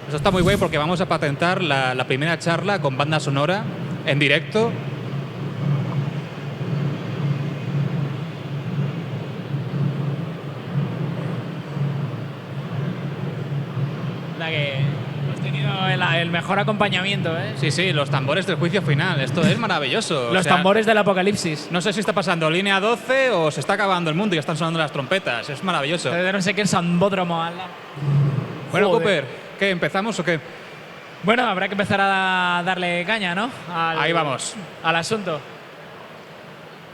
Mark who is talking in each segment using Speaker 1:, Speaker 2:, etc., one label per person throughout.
Speaker 1: Eso está muy guay porque vamos a patentar la primera charla con banda sonora en directo.
Speaker 2: La que hemos tenido el mejor acompañamiento, ¿eh?
Speaker 1: Sí, sí, los tambores del juicio final. Esto es maravilloso.
Speaker 2: Los tambores del apocalipsis.
Speaker 1: No sé si está pasando línea 12 o se está acabando el mundo y ya están sonando las trompetas. Es maravilloso.
Speaker 2: De no sé qué sambódromo al lado.
Speaker 1: Bueno,
Speaker 2: Joder.
Speaker 1: Cooper, ¿qué? ¿Empezamos o qué?
Speaker 2: Bueno, habrá que empezar a darle caña, ¿no?
Speaker 1: Ahí vamos.
Speaker 2: Al asunto.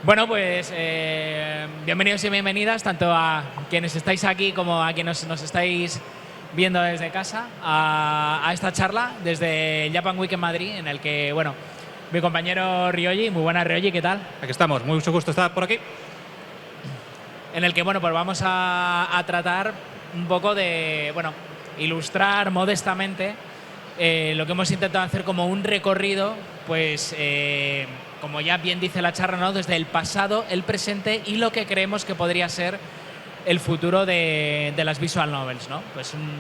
Speaker 2: Bueno, pues bienvenidos y bienvenidas tanto a quienes estáis aquí como a quienes nos estáis viendo desde casa a esta charla desde Japan Week en Madrid, en el que, bueno, mi compañero Ryoji, muy buena Ryoji, ¿qué tal?
Speaker 1: Aquí estamos, mucho gusto estar por aquí.
Speaker 2: En el que, bueno, pues vamos a tratar un poco de, bueno, ilustrar modestamente lo que hemos intentado hacer como un recorrido, pues, como ya bien dice la charla, ¿no? Desde el pasado, el presente y lo que creemos que podría ser el futuro de las visual novels, ¿no? Pues un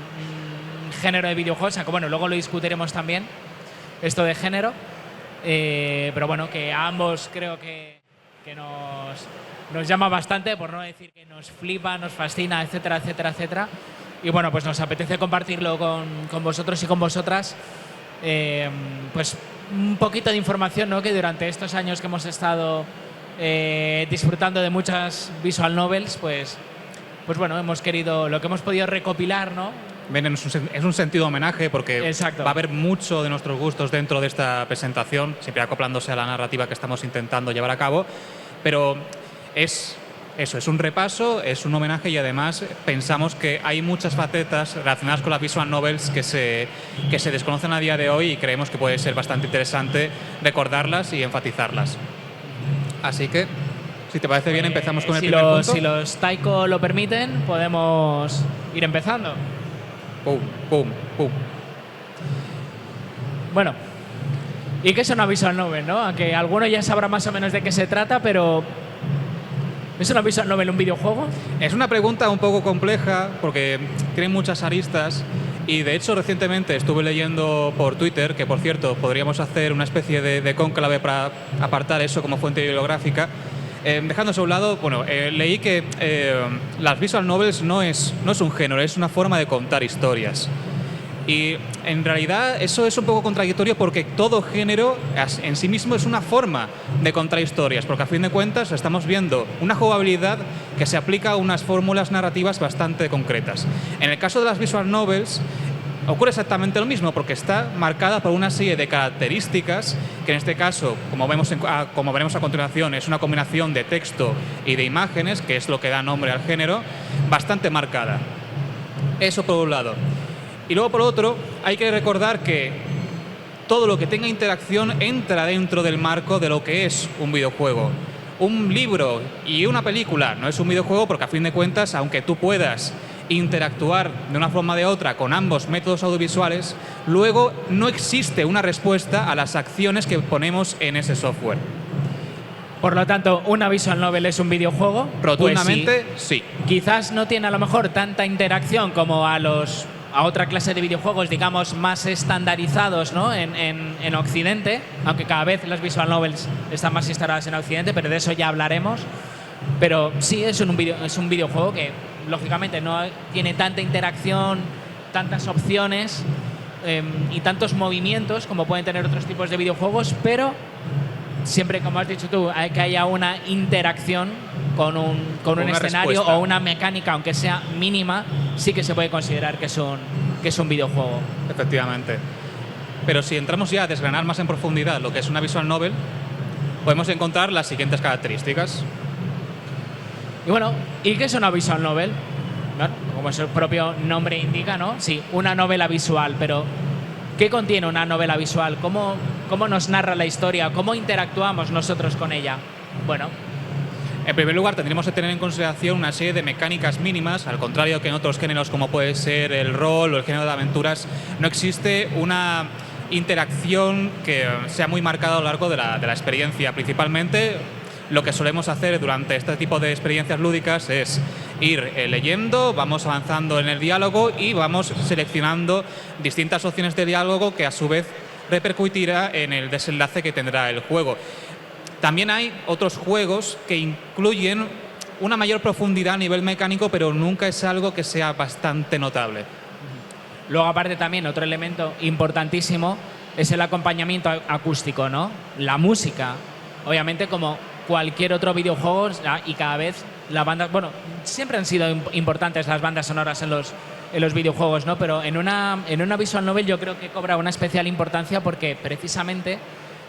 Speaker 2: género de videojuegos, aunque bueno, luego lo discutiremos también, esto de género, pero bueno, que a ambos creo que nos llama bastante, por no decir que nos flipa, nos fascina, etcétera, etcétera, etcétera. Y bueno, pues nos apetece compartirlo con vosotros y con vosotras, pues un poquito de información, ¿no? Que durante estos años que hemos estado disfrutando de muchas visual novels, pues bueno, hemos querido, lo que hemos podido recopilar, ¿no?
Speaker 1: Bien, es un sentido homenaje porque
Speaker 2: Exacto.
Speaker 1: va a haber mucho de nuestros gustos dentro de esta presentación, siempre acoplándose a la narrativa que estamos intentando llevar a cabo, pero es eso, es un repaso, es un homenaje y además pensamos que hay muchas facetas relacionadas con las visual novels que se desconocen a día de hoy y creemos que puede ser bastante interesante recordarlas y enfatizarlas. Así que, si te parece bien, empezamos con el primer punto.
Speaker 2: Si los Taiko lo permiten, podemos ir empezando.
Speaker 1: Pum, pum, pum.
Speaker 2: Bueno, ¿y qué es una visual novel, no? Aunque alguno ya sabrá más o menos de qué se trata, pero ¿es una visual novel un videojuego?
Speaker 1: Es una pregunta un poco compleja porque tiene muchas aristas y de hecho recientemente estuve leyendo por Twitter, que por cierto podríamos hacer una especie de cónclave para apartar eso como fuente bibliográfica. Dejándose a un lado, bueno, leí que las visual novels no es un género, es una forma de contar historias. Y en realidad eso es un poco contradictorio porque todo género en sí mismo es una forma de contar historias, porque a fin de cuentas estamos viendo una jugabilidad que se aplica a unas fórmulas narrativas bastante concretas. En el caso de las visual novels ocurre exactamente lo mismo, porque está marcada por una serie de características que en este caso, como veremos a continuación, es una combinación de texto y de imágenes, que es lo que da nombre al género, bastante marcada. Eso por un lado. Y luego por otro, hay que recordar que todo lo que tenga interacción entra dentro del marco de lo que es un videojuego. Un libro y una película no es un videojuego porque a fin de cuentas, aunque tú puedas interactuar de una forma o de otra con ambos métodos audiovisuales, luego no existe una respuesta a las acciones que ponemos en ese software.
Speaker 2: Por lo tanto, una visual novel es un videojuego.
Speaker 1: Rotundamente,
Speaker 2: pues
Speaker 1: sí.
Speaker 2: Quizás no tiene a lo mejor tanta interacción como a otra clase de videojuegos, digamos, más estandarizados, ¿no? en Occidente, aunque cada vez las visual novels están más instaladas en Occidente, pero de eso ya hablaremos. Pero sí, es un videojuego que, lógicamente, no tiene tanta interacción, tantas opciones y tantos movimientos como pueden tener otros tipos de videojuegos, pero siempre, como has dicho tú, hay que haya una interacción con un escenario
Speaker 1: respuesta.
Speaker 2: O una mecánica, aunque sea mínima, sí que se puede considerar que es un videojuego.
Speaker 1: Efectivamente. Pero si entramos ya a desgranar más en profundidad lo que es una visual novel, podemos encontrar las siguientes características.
Speaker 2: Y bueno, ¿y qué es una visual novel? Bueno, como su propio nombre indica, ¿no? Sí, una novela visual, pero ¿qué contiene una novela visual? ¿Cómo nos narra la historia? ¿Cómo interactuamos nosotros con ella? Bueno,
Speaker 1: en primer lugar, tendríamos que tener en consideración una serie de mecánicas mínimas, al contrario que en otros géneros como puede ser el rol o el género de aventuras, no existe una interacción que sea muy marcada a lo largo de la experiencia. Principalmente, lo que solemos hacer durante este tipo de experiencias lúdicas es ir leyendo, vamos avanzando en el diálogo y vamos seleccionando distintas opciones de diálogo que a su vez repercutirá en el desenlace que tendrá el juego. También hay otros juegos que incluyen una mayor profundidad a nivel mecánico, pero nunca es algo que sea bastante notable.
Speaker 2: Luego, aparte, también otro elemento importantísimo es el acompañamiento acústico, ¿no? La música, obviamente, como cualquier otro videojuego, y cada vez las bandas, bueno, siempre han sido importantes las bandas sonoras en los videojuegos, ¿no? Pero en una visual novel yo creo que cobra una especial importancia porque precisamente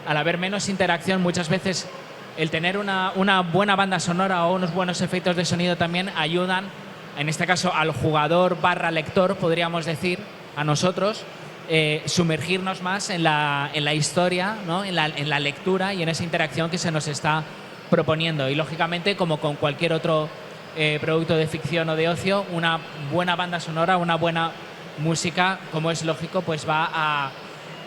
Speaker 2: al haber menos interacción, muchas veces el tener una buena banda sonora o unos buenos efectos de sonido también ayudan, en este caso al jugador / lector, podríamos decir, a nosotros, sumergirnos más en la historia, ¿no? en la lectura y en esa interacción que se nos está proponiendo. Y lógicamente, como con cualquier otro producto de ficción o de ocio, una buena banda sonora, una buena música, como es lógico, pues va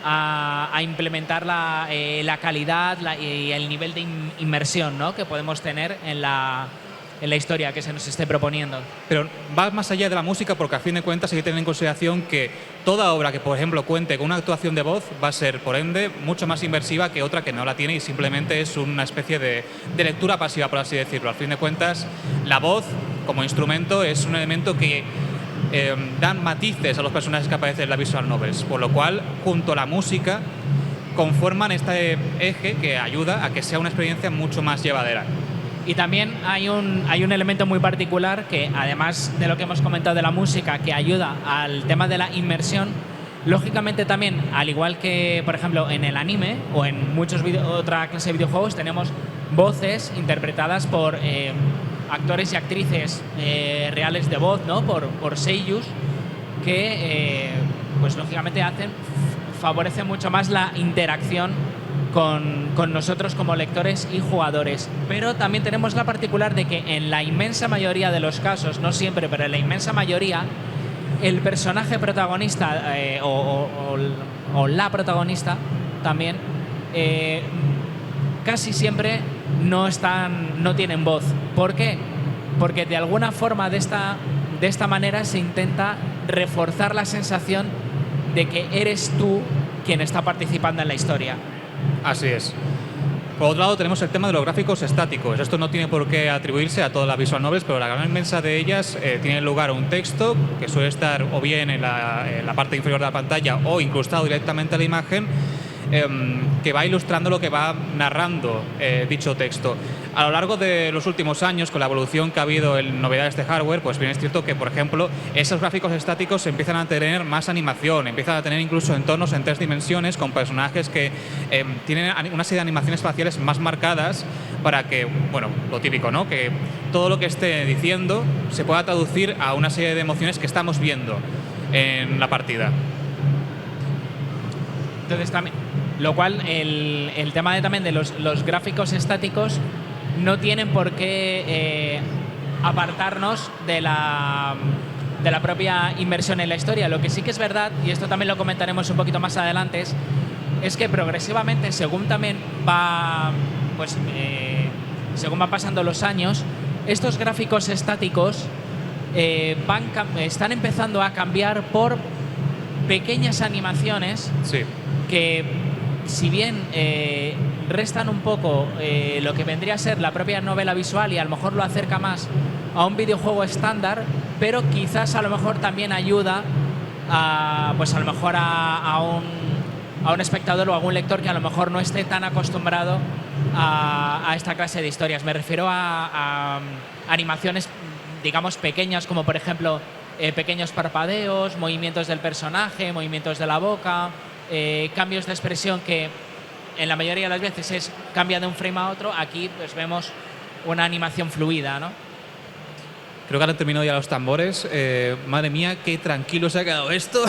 Speaker 2: a implementar la calidad y el nivel de inmersión, ¿no? que podemos tener en la historia que se nos esté proponiendo.
Speaker 1: Pero va más allá de la música porque a fin de cuentas hay que tener en consideración que toda obra que, por ejemplo, cuente con una actuación de voz va a ser, por ende, mucho más inmersiva que otra que no la tiene y simplemente es una especie de lectura pasiva, por así decirlo. Al fin de cuentas, la voz como instrumento es un elemento que dan matices a los personajes que aparecen en la visual novels, por lo cual, junto a la música, conforman este eje que ayuda a que sea una experiencia mucho más llevadera.
Speaker 2: Y también hay un elemento muy particular que, además de lo que hemos comentado de la música, que ayuda al tema de la inmersión, lógicamente también, al igual que, por ejemplo, en el anime o en muchos otra clase de videojuegos, tenemos voces interpretadas por actores y actrices reales de voz, ¿no? por seiyus, que, pues lógicamente favorecen mucho más la interacción con nosotros como lectores y jugadores. Pero también tenemos la particular de que en la inmensa mayoría de los casos, no siempre, pero en la inmensa mayoría, el personaje protagonista o la protagonista también casi siempre no tienen voz. ¿Por qué? Porque de alguna forma de esta manera se intenta reforzar la sensación de que eres tú quien está participando en la historia.
Speaker 1: Así es. Por otro lado, tenemos el tema de los gráficos estáticos. Esto no tiene por qué atribuirse a todas las visual novels, pero la gran inmensa de ellas tiene lugar un texto que suele estar o bien en la parte inferior de la pantalla o incrustado directamente a la imagen, que va ilustrando lo que va narrando dicho texto. A lo largo de los últimos años, con la evolución que ha habido en novedades de hardware, pues bien es cierto que, por ejemplo, esos gráficos estáticos empiezan a tener más animación, empiezan a tener incluso entornos en 3 dimensiones con personajes que tienen una serie de animaciones faciales más marcadas para que, bueno, lo típico, ¿no? Que todo lo que esté diciendo se pueda traducir a una serie de emociones que estamos viendo en la partida.
Speaker 2: Entonces también, lo cual el tema también de los gráficos estáticos no tienen por qué apartarnos de la propia inmersión en la historia. Lo que sí que es verdad, y esto también lo comentaremos un poquito más adelante, es que progresivamente, según también según van pasando los años, estos gráficos estáticos están empezando a cambiar por pequeñas animaciones.
Speaker 1: Sí.
Speaker 2: Que, si bien restan un poco lo que vendría a ser la propia novela visual y a lo mejor lo acerca más a un videojuego estándar, pero quizás a lo mejor también ayuda a lo mejor a un espectador o a un lector que a lo mejor no esté tan acostumbrado a esta clase de historias. Me refiero a animaciones, digamos, pequeñas, como por ejemplo pequeños parpadeos, movimientos del personaje, movimientos de la boca, cambios de expresión que en la mayoría de las veces cambia de un frame a otro. Aquí pues vemos una animación fluida, ¿no?
Speaker 1: Creo que ahora han terminado ya los tambores. Madre mía, qué tranquilo se ha quedado esto.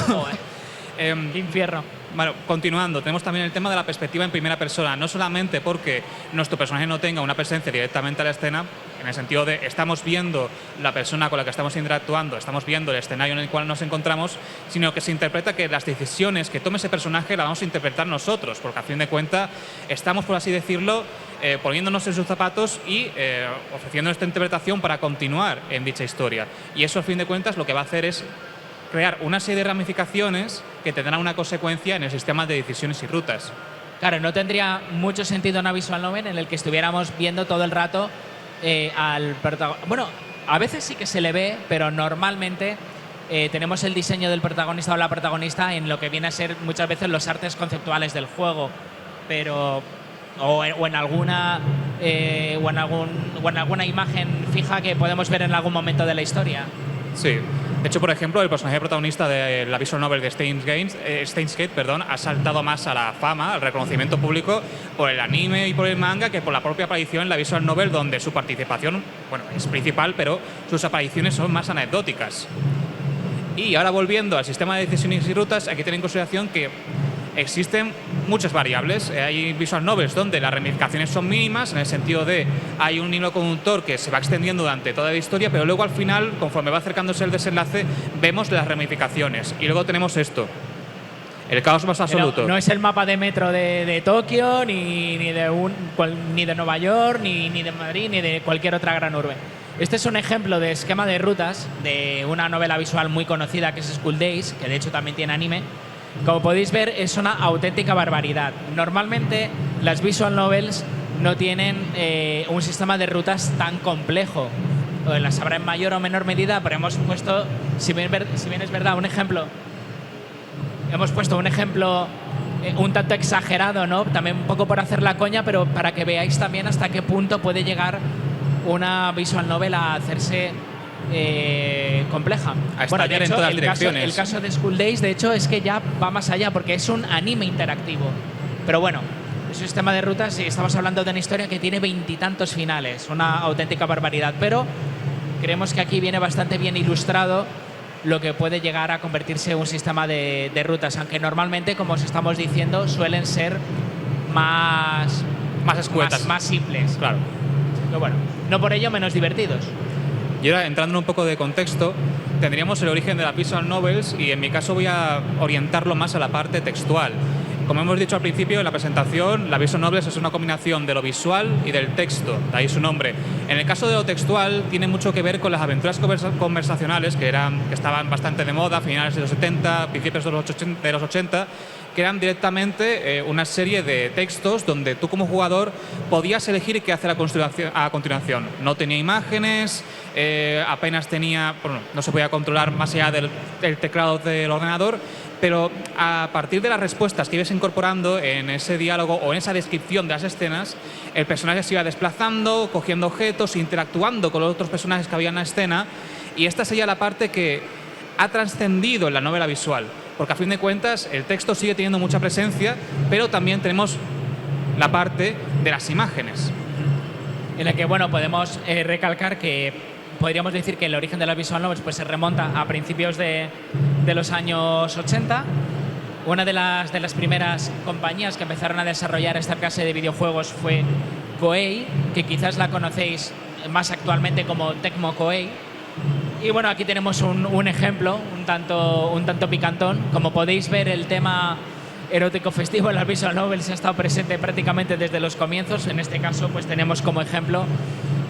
Speaker 2: Qué infierno.
Speaker 1: Bueno, continuando, tenemos también el tema de la perspectiva en primera persona, no solamente porque nuestro personaje no tenga una presencia directamente a la escena, en el sentido de estamos viendo la persona con la que estamos interactuando, estamos viendo el escenario en el cual nos encontramos, sino que se interpreta que las decisiones que tome ese personaje las vamos a interpretar nosotros, porque a fin de cuentas estamos, por así decirlo, poniéndonos en sus zapatos y ofreciendo esta interpretación para continuar en dicha historia. Y eso, a fin de cuentas, lo que va a hacer es crear una serie de ramificaciones que tendrán una consecuencia en el sistema de decisiones y rutas.
Speaker 2: Claro, no tendría mucho sentido una visual novel en el que estuviéramos viendo todo el rato al protagonista. Bueno, a veces sí que se le ve, pero normalmente tenemos el diseño del protagonista o la protagonista en lo que viene a ser muchas veces los artes conceptuales del juego, pero o en alguna imagen fija que podemos ver en algún momento de la historia.
Speaker 1: Sí. De hecho, por ejemplo, el personaje protagonista de la visual novel de Steins Gate, ha saltado más a la fama, al reconocimiento público por el anime y por el manga que por la propia aparición en la visual novel, donde su participación, bueno, es principal, pero sus apariciones son más anecdóticas. Y ahora volviendo al sistema de decisiones y rutas, hay que tener en consideración que existen muchas variables. Hay visual novels donde las ramificaciones son mínimas, en el sentido de hay un hilo conductor que se va extendiendo durante toda la historia, pero luego al final, conforme va acercándose el desenlace, vemos las ramificaciones. Y luego tenemos esto, el caos más absoluto.
Speaker 2: Pero no es el mapa de metro de Tokio, ni de Nueva York, ni de Madrid, ni de cualquier otra gran urbe. Este es un ejemplo de esquema de rutas de una novela visual muy conocida que es School Days, que de hecho también tiene anime. Como podéis ver, es una auténtica barbaridad. Normalmente las visual novels no tienen un sistema de rutas tan complejo. Las habrá en mayor o menor medida, pero hemos puesto, si bien es verdad, un ejemplo. Hemos puesto un ejemplo un tanto exagerado, ¿no? También un poco por hacer la coña, pero para que veáis también hasta qué punto puede llegar una visual novel a hacerse compleja.
Speaker 1: A estallar en todas las direcciones.
Speaker 2: El caso de School Days, de hecho, es que ya va más allá porque es un anime interactivo. Pero bueno, es un sistema de rutas y estamos hablando de una historia que tiene 20 y tantos finales, una auténtica barbaridad. Pero creemos que aquí viene bastante bien ilustrado lo que puede llegar a convertirse en un sistema de rutas, aunque normalmente, como os estamos diciendo, suelen ser más
Speaker 1: escuetas,
Speaker 2: más simples.
Speaker 1: Claro.
Speaker 2: Pero bueno, no por ello menos divertidos.
Speaker 1: Y ahora, entrando en un poco de contexto, tendríamos el origen de las visual novels y en mi caso voy a orientarlo más a la parte textual. Como hemos dicho al principio en la presentación, la visual novels es una combinación de lo visual y del texto, de ahí su nombre. En el caso de lo textual, tiene mucho que ver con las aventuras conversacionales que estaban bastante de moda a finales de los 70, principios de los 80, que eran directamente una serie de textos donde tú como jugador podías elegir qué hacer a continuación. No tenía imágenes, apenas tenía, bueno, no se podía controlar más allá del teclado del ordenador, pero a partir de las respuestas que ibas incorporando en ese diálogo o en esa descripción de las escenas, el personaje se iba desplazando, cogiendo objetos, interactuando con los otros personajes que había en la escena, y esta sería la parte que ha trascendido en la novela visual, porque a fin de cuentas el texto sigue teniendo mucha presencia, pero también tenemos la parte de las imágenes.
Speaker 2: En la que, bueno, podemos recalcar que podríamos decir que el origen de las visual novels pues se remonta a principios de los años 80. Una de las primeras compañías que empezaron a desarrollar esta clase de videojuegos fue Koei, que quizás la conocéis más actualmente como Tecmo Koei. Y bueno, aquí tenemos un ejemplo un tanto picantón. Como podéis ver, el tema erótico festivo en las visual novels ha estado presente prácticamente desde los comienzos. En este caso, pues tenemos como ejemplo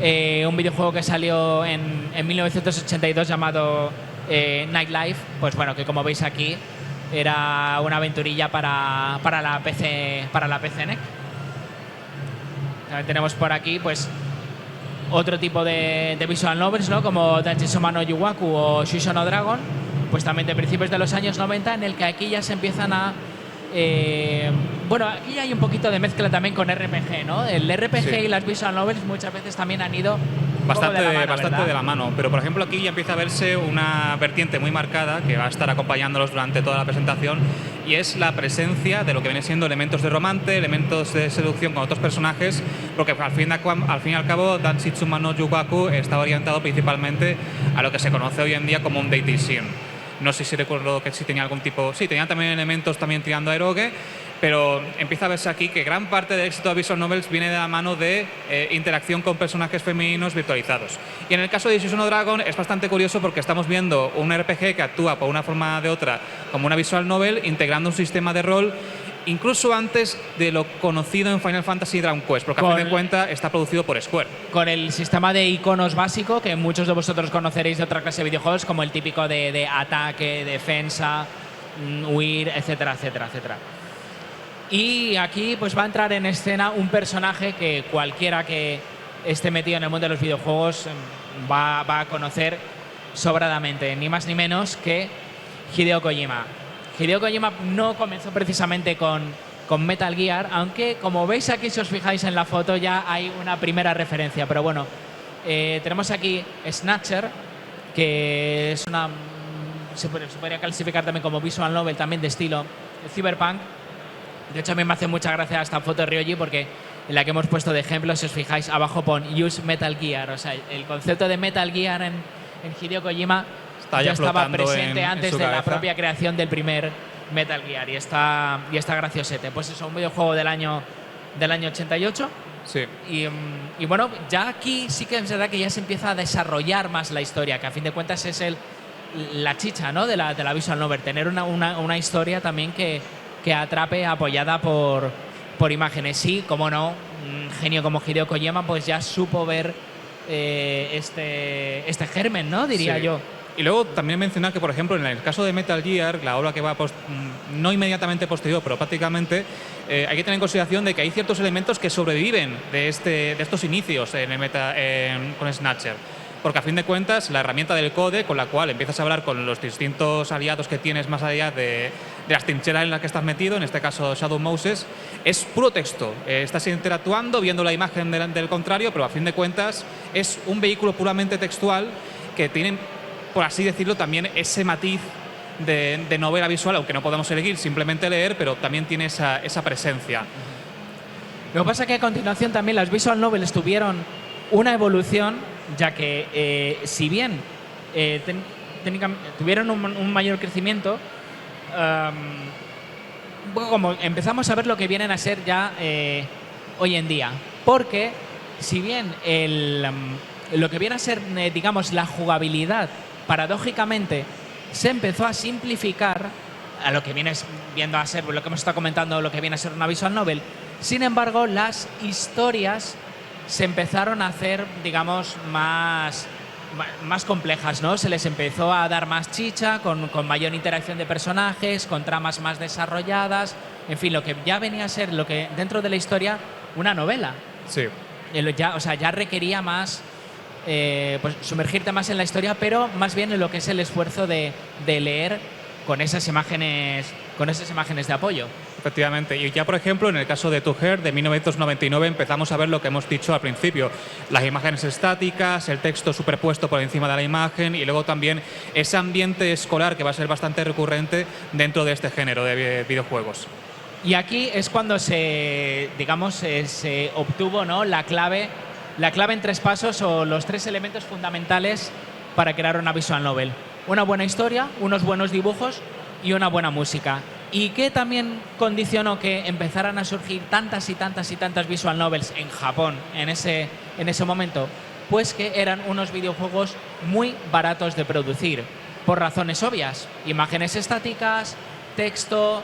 Speaker 2: un videojuego que salió en 1982 llamado Nightlife. Pues bueno, que como veis aquí era una aventurilla para la PC NEC. También tenemos por aquí, pues, otro tipo de visual novels, ¿no? Como Danjisoma no Yuwaku o Shuisho no Dragon, pues también de principios de los años 90, en el que aquí ya se empiezan a... bueno, aquí hay un poquito de mezcla también con RPG, ¿no? El RPG sí. Y las visual novels muchas veces también han ido
Speaker 1: bastante de la mano, pero por ejemplo aquí ya empieza a verse una vertiente muy marcada que va a estar acompañándolos durante toda la presentación, y es la presencia de lo que viene siendo elementos de romance, elementos de seducción con otros personajes, porque al fin y al cabo Danshitsuma no Yugaku está orientado principalmente a lo que se conoce hoy en día como un dating sim. No sé si recuerdo que sí tenía algún tipo... Sí, tenía también elementos también tirando a eroge, pero empieza a verse aquí que gran parte del éxito de Visual Novels viene de la mano de interacción con personajes femeninos virtualizados. Y en el caso de Suisunno Dragon es bastante curioso porque estamos viendo un RPG que actúa por una forma o de otra como una Visual Novel, integrando un sistema de rol incluso antes de lo conocido en Final Fantasy Dragon Quest, porque a fin de cuentas está producido por Square.
Speaker 2: Con el sistema de iconos básico que muchos de vosotros conoceréis de otra clase de videojuegos, como el típico de ataque, defensa, huir, etcétera, etcétera, etcétera. Y aquí pues va a entrar en escena un personaje que cualquiera que esté metido en el mundo de los videojuegos va a conocer sobradamente, ni más ni menos que Hideo Kojima. Hideo Kojima no comenzó precisamente con Metal Gear, aunque como veis aquí, si os fijáis en la foto, ya hay una primera referencia. Pero bueno, tenemos aquí Snatcher, que es una... se podría clasificar también como visual novel, también de estilo cyberpunk. De hecho, a mí me hace mucha gracia esta foto de Ryoji porque en la que hemos puesto de ejemplo, si os fijáis, abajo pone Use Metal Gear. O sea, el concepto de Metal Gear en Hideo Kojima ya estaba presente antes de la propia creación del primer Metal Gear y está graciosete. Pues eso, un videojuego del año 88.
Speaker 1: Sí.
Speaker 2: Y bueno, ya aquí sí que es verdad que ya se empieza a desarrollar más la historia, que a fin de cuentas es la chicha, ¿no?, de la visual novel, tener una historia también que atrape, apoyada por imágenes. Sí, como no, un genio como Hideo Kojima pues ya supo ver este germen, ¿no?, diría yo.
Speaker 1: Y luego también mencionar que, por ejemplo, en el caso de Metal Gear, la obra que va no inmediatamente posterior, pero prácticamente, hay que tener en consideración de que hay ciertos elementos que sobreviven de estos inicios con Snatcher. Porque a fin de cuentas, la herramienta del code con la cual empiezas a hablar con los distintos aliados que tienes más allá de las trincheras en las que estás metido, en este caso Shadow Moses, es puro texto. Estás interactuando, viendo la imagen del contrario, pero a fin de cuentas es un vehículo puramente textual que tiene, por así decirlo, también ese matiz de novela visual, aunque no podemos elegir, simplemente leer, pero también tiene esa presencia.
Speaker 2: Lo que pasa es que a continuación también las visual novels tuvieron una evolución, ya que si bien tuvieron un mayor crecimiento, como empezamos a ver lo que vienen a ser ya hoy en día. Porque si bien lo que viene a ser, digamos, la jugabilidad, paradójicamente, se empezó a simplificar a lo que viene viendo a ser, lo que hemos estado comentando, lo que viene a ser una visual novel. Sin embargo, las historias se empezaron a hacer, digamos, más complejas, ¿no? Se les empezó a dar más chicha, con mayor interacción de personajes, con tramas más desarrolladas, en fin, lo que ya venía a ser, lo que dentro de la historia, una novela.
Speaker 1: Sí.
Speaker 2: Ya requería más, pues sumergirte más en la historia, pero más bien en lo que es el esfuerzo de leer con esas imágenes de apoyo.
Speaker 1: Efectivamente. Y ya, por ejemplo, en el caso de To Her, de 1999, empezamos a ver lo que hemos dicho al principio. Las imágenes estáticas, el texto superpuesto por encima de la imagen y luego también ese ambiente escolar que va a ser bastante recurrente dentro de este género de videojuegos.
Speaker 2: Y aquí es cuando se obtuvo, ¿no?, la clave en 3 pasos o los 3 elementos fundamentales para crear una visual novel. Una buena historia, unos buenos dibujos y una buena música. ¿Y qué también condicionó que empezaran a surgir tantas y tantas y tantas visual novels en Japón en ese momento? Pues que eran unos videojuegos muy baratos de producir, por razones obvias. Imágenes estáticas, texto...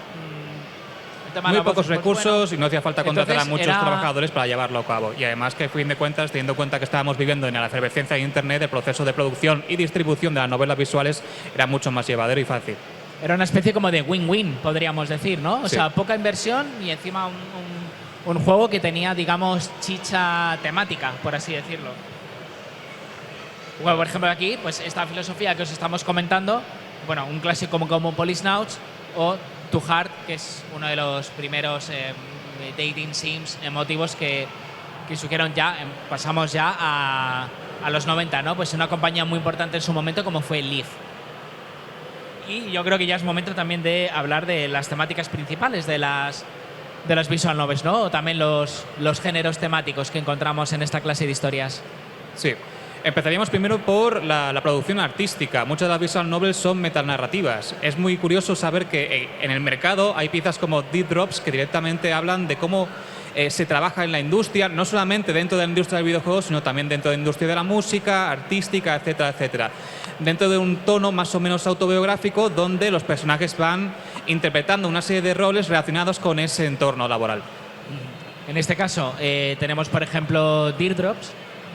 Speaker 1: Muy pocos recursos y no hacía falta contratar a muchos trabajadores para llevarlo a cabo. Y además que, a fin de cuentas, teniendo en cuenta que estábamos viviendo en la efervescencia de Internet, el proceso de producción y distribución de las novelas visuales era mucho más llevadero y fácil.
Speaker 2: Era una especie como de win-win, podríamos decir, ¿no? O sea, poca inversión y encima un juego que tenía, digamos, chicha temática, por así decirlo. Bueno, por ejemplo, aquí, pues esta filosofía que os estamos comentando, bueno, un clásico como Policenauts o To Heart, que es uno de los primeros dating sims emotivos que surgieron ya, pasamos ya a los 90, ¿no? Pues una compañía muy importante en su momento como fue Leaf. Y yo creo que ya es momento también de hablar de las temáticas principales de las visual novels, ¿no? O también los géneros temáticos que encontramos en esta clase de historias.
Speaker 1: Sí. Empezaríamos primero por la producción artística. Muchas de las visual novels son metanarrativas. Es muy curioso saber que en el mercado hay piezas como Deep Drops que directamente hablan de cómo se trabaja en la industria, no solamente dentro de la industria del videojuego, sino también dentro de la industria de la música, artística, etcétera, etcétera. Dentro de un tono más o menos autobiográfico donde los personajes van interpretando una serie de roles relacionados con ese entorno laboral.
Speaker 2: En este caso tenemos, por ejemplo, Teardrops,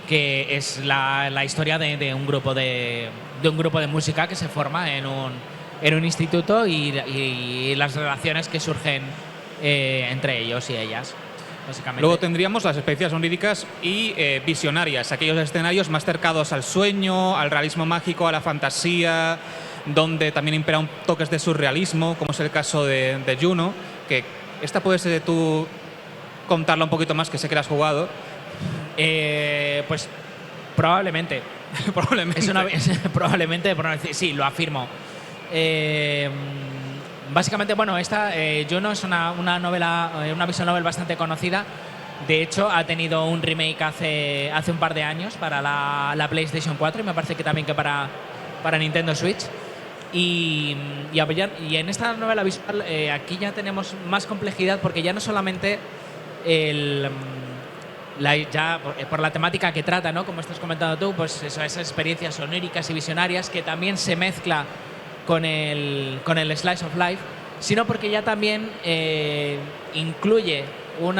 Speaker 2: que es la historia de un grupo de música que se forma en un instituto y las relaciones que surgen entre ellos y ellas, básicamente.
Speaker 1: Luego tendríamos las experiencias oníricas y visionarias, aquellos escenarios más cercanos al sueño, al realismo mágico, a la fantasía, donde también imperan toques de surrealismo, como es el caso de Juno, que esta puedes tú contarla un poquito más, que sé que la has jugado.
Speaker 2: Pues probablemente. Probablemente, sí, lo afirmo. Básicamente, bueno, esta Juno es una novela, una visual novel bastante conocida. De hecho, ha tenido un remake hace un par de años para la PlayStation 4 y me parece que también que para Nintendo Switch. Y en esta novela visual aquí ya tenemos más complejidad porque ya no solamente por la temática que trata, ¿no? Como estás comentando tú, pues esas experiencias oníricas y visionarias que también se mezcla con el slice of life, sino porque ya también incluye un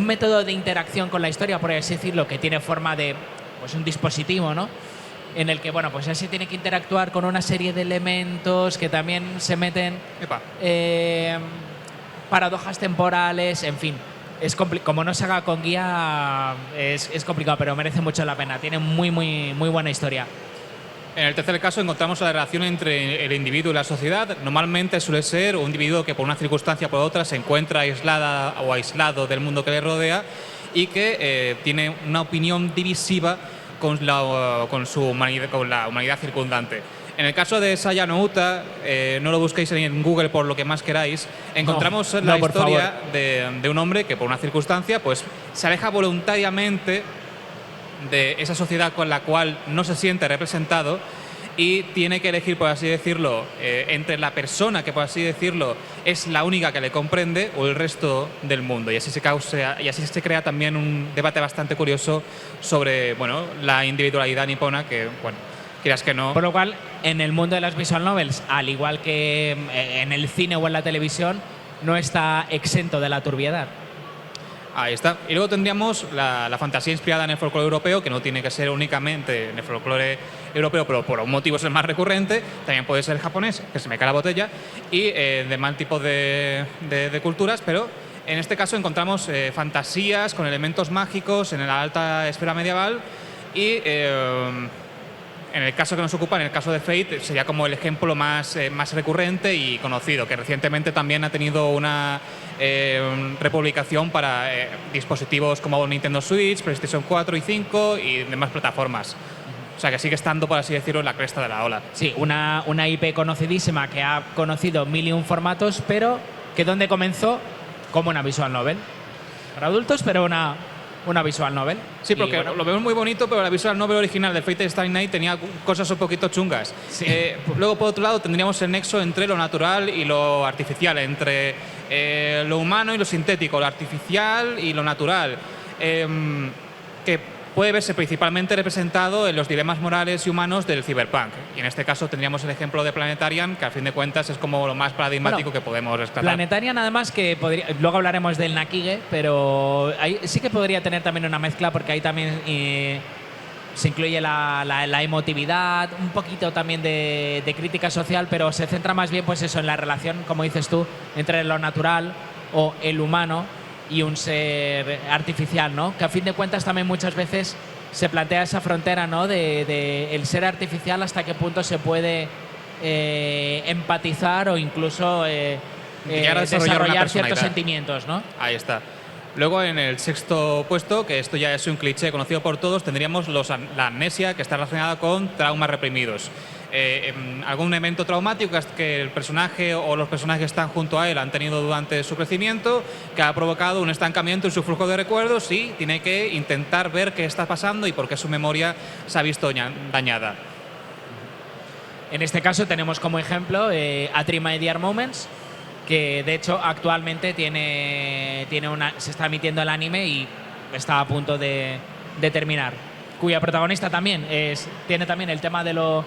Speaker 2: método de interacción con la historia, por así decirlo, que tiene forma de pues un dispositivo, ¿no? En el que, bueno, pues así tiene que interactuar con una serie de elementos que también se meten, paradojas temporales, en fin. Como no se haga con guía, es complicado, pero merece mucho la pena. Tiene muy buena historia.
Speaker 1: En el tercer caso encontramos la relación entre el individuo y la sociedad. Normalmente suele ser un individuo que por una circunstancia o por otra se encuentra aislada o aislado del mundo que le rodea y que tiene una opinión divisiva con la humanidad circundante. En el caso de Saya no Uta, no lo busquéis en Google por lo que más queráis, encontramos la historia de un hombre que por una circunstancia pues, se aleja voluntariamente de esa sociedad con la cual no se siente representado y tiene que elegir, por así decirlo, entre la persona que, por así decirlo, es la única que le comprende o el resto del mundo. Y así se crea también un debate bastante curioso sobre la individualidad nipona que, quieras que no.
Speaker 2: Por lo cual, en el mundo de las visual novels, al igual que en el cine o en la televisión, no está exento de la turbiedad.
Speaker 1: Ahí está. Y luego tendríamos la fantasía inspirada en el folclore europeo, que no tiene que ser únicamente en el folclore europeo, pero por un motivo es el más recurrente. También puede ser el japonés, que se me cae la botella, y de mal tipo de culturas, pero en este caso encontramos fantasías con elementos mágicos en la alta esfera medieval y en el caso que nos ocupa, en el caso de Fate, sería como el ejemplo más recurrente y conocido, que recientemente también ha tenido una republicación para dispositivos como Nintendo Switch, PlayStation 4 y 5 y demás plataformas. O sea, que sigue estando, por así decirlo, en la cresta de la ola.
Speaker 2: Sí, una IP conocidísima que ha conocido 1001 formatos, pero que donde comenzó como una visual novel. Para adultos, pero una visual novel.
Speaker 1: Sí, porque lo vemos muy bonito, pero la visual novel original de Fate Stay Night tenía cosas un poquito chungas. Sí. Luego, por otro lado, tendríamos el nexo entre lo natural y lo artificial, entre lo humano y lo sintético, lo artificial y lo natural, que puede verse principalmente representado en los dilemas morales y humanos del cyberpunk. Y en este caso tendríamos el ejemplo de Planetarian, que a fin de cuentas es como lo más paradigmático que podemos rescatar.
Speaker 2: Planetarian, además, que luego hablaremos del Nakige, pero ahí sí que podría tener también una mezcla, porque ahí también se incluye la emotividad, un poquito también de crítica social, pero se centra más bien pues eso, en la relación, como dices tú, entre lo natural o el humano y un ser artificial, ¿no? Que a fin de cuentas también muchas veces se plantea esa frontera, ¿no? de el ser artificial, hasta qué punto se puede empatizar o incluso desarrollar ciertos sentimientos, ¿no?
Speaker 1: Ahí está. Luego, en el sexto puesto, que esto ya es un cliché conocido por todos, tendríamos la amnesia, que está relacionada con traumas reprimidos. algún evento traumático que el personaje o los personajes que están junto a él han tenido durante su crecimiento, que ha provocado un estancamiento en su flujo de recuerdos y tiene que intentar ver qué está pasando y por qué su memoria se ha visto dañada.
Speaker 2: En este caso tenemos como ejemplo A Three My Dear Moments, que de hecho actualmente se está emitiendo el anime y está a punto de terminar, cuya protagonista también tiene también el tema de lo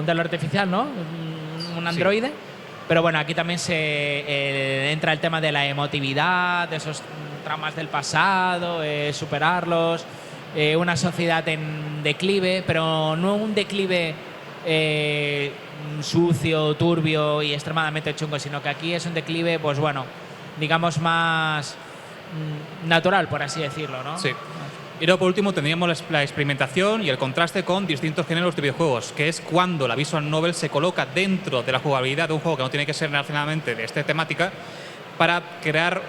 Speaker 2: artificial, ¿no? Un androide. Sí. Pero bueno, aquí también entra el tema de la emotividad, de esos traumas del pasado, superarlos, una sociedad en declive, pero no un declive sucio, turbio y extremadamente chungo, sino que aquí es un declive, pues bueno, digamos más natural, por así decirlo, ¿no?
Speaker 1: Sí. Y luego, por último, tendríamos la experimentación y el contraste con distintos géneros de videojuegos, que es cuando la visual novel se coloca dentro de la jugabilidad de un juego que no tiene que ser nacionalmente de esta temática, para crear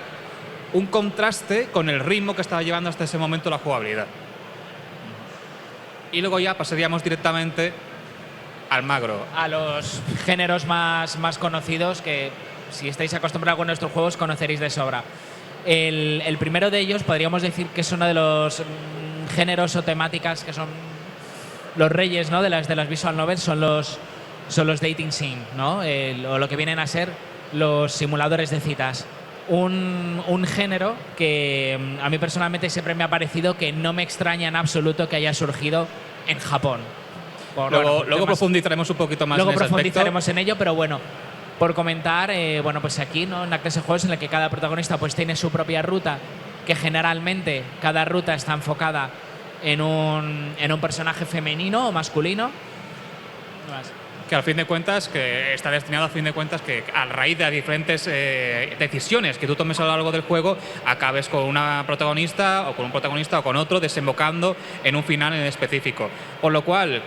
Speaker 1: un contraste con el ritmo que estaba llevando hasta ese momento la jugabilidad. Y luego ya pasaríamos directamente al magro.
Speaker 2: A los géneros más conocidos que, si estáis acostumbrados con nuestros juegos, conoceréis de sobra. El primero de ellos podríamos decir que es uno de los géneros o temáticas que son los reyes, ¿no? de las visual novels, son los dating sim, ¿no? O lo que vienen a ser los simuladores de citas. Un género que a mí personalmente siempre me ha parecido que no me extraña en absoluto que haya surgido en Japón.
Speaker 1: Luego profundizaremos un poquito más en ese aspecto.
Speaker 2: Luego profundizaremos en ello, pero bueno, por comentar, bueno, pues aquí, ¿no? En Access Juegos, en el que cada protagonista pues tiene su propia ruta, que generalmente cada ruta está enfocada en un personaje femenino o masculino.
Speaker 1: Que al fin de cuentas, que está destinado que a raíz de las diferentes decisiones que tú tomes a lo largo del juego, acabes con una protagonista o con un protagonista o con otro, desembocando en un final en específico. Por lo cual,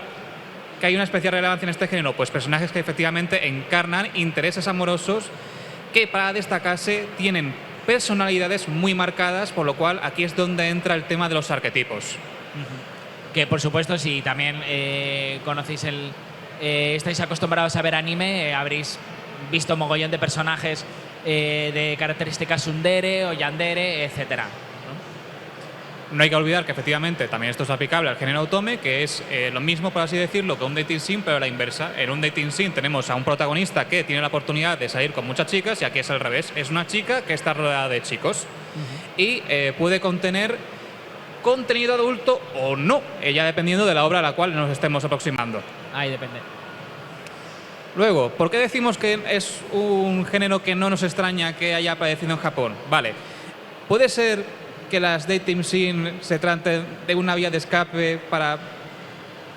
Speaker 1: que hay una especial relevancia en este género, pues personajes que efectivamente encarnan intereses amorosos que, para destacarse, tienen personalidades muy marcadas, por lo cual aquí es donde entra el tema de los arquetipos.
Speaker 2: Que por supuesto, si también conocéis estáis acostumbrados a ver anime, habréis visto mogollón de personajes de características tsundere o yandere, etcétera.
Speaker 1: No hay que olvidar que efectivamente también esto es aplicable al género otome, que es lo mismo, por así decirlo, que un dating sim, pero a la inversa. En un dating sim tenemos a un protagonista que tiene la oportunidad de salir con muchas chicas, y aquí es al revés. Es una chica que está rodeada de chicos y puede contener contenido adulto o no, ya dependiendo de la obra a la cual nos estemos aproximando.
Speaker 2: Ahí depende.
Speaker 1: Luego, ¿por qué decimos que es un género que no nos extraña que haya aparecido en Japón? Vale, puede ser que las dating sim se traten de una vía de escape para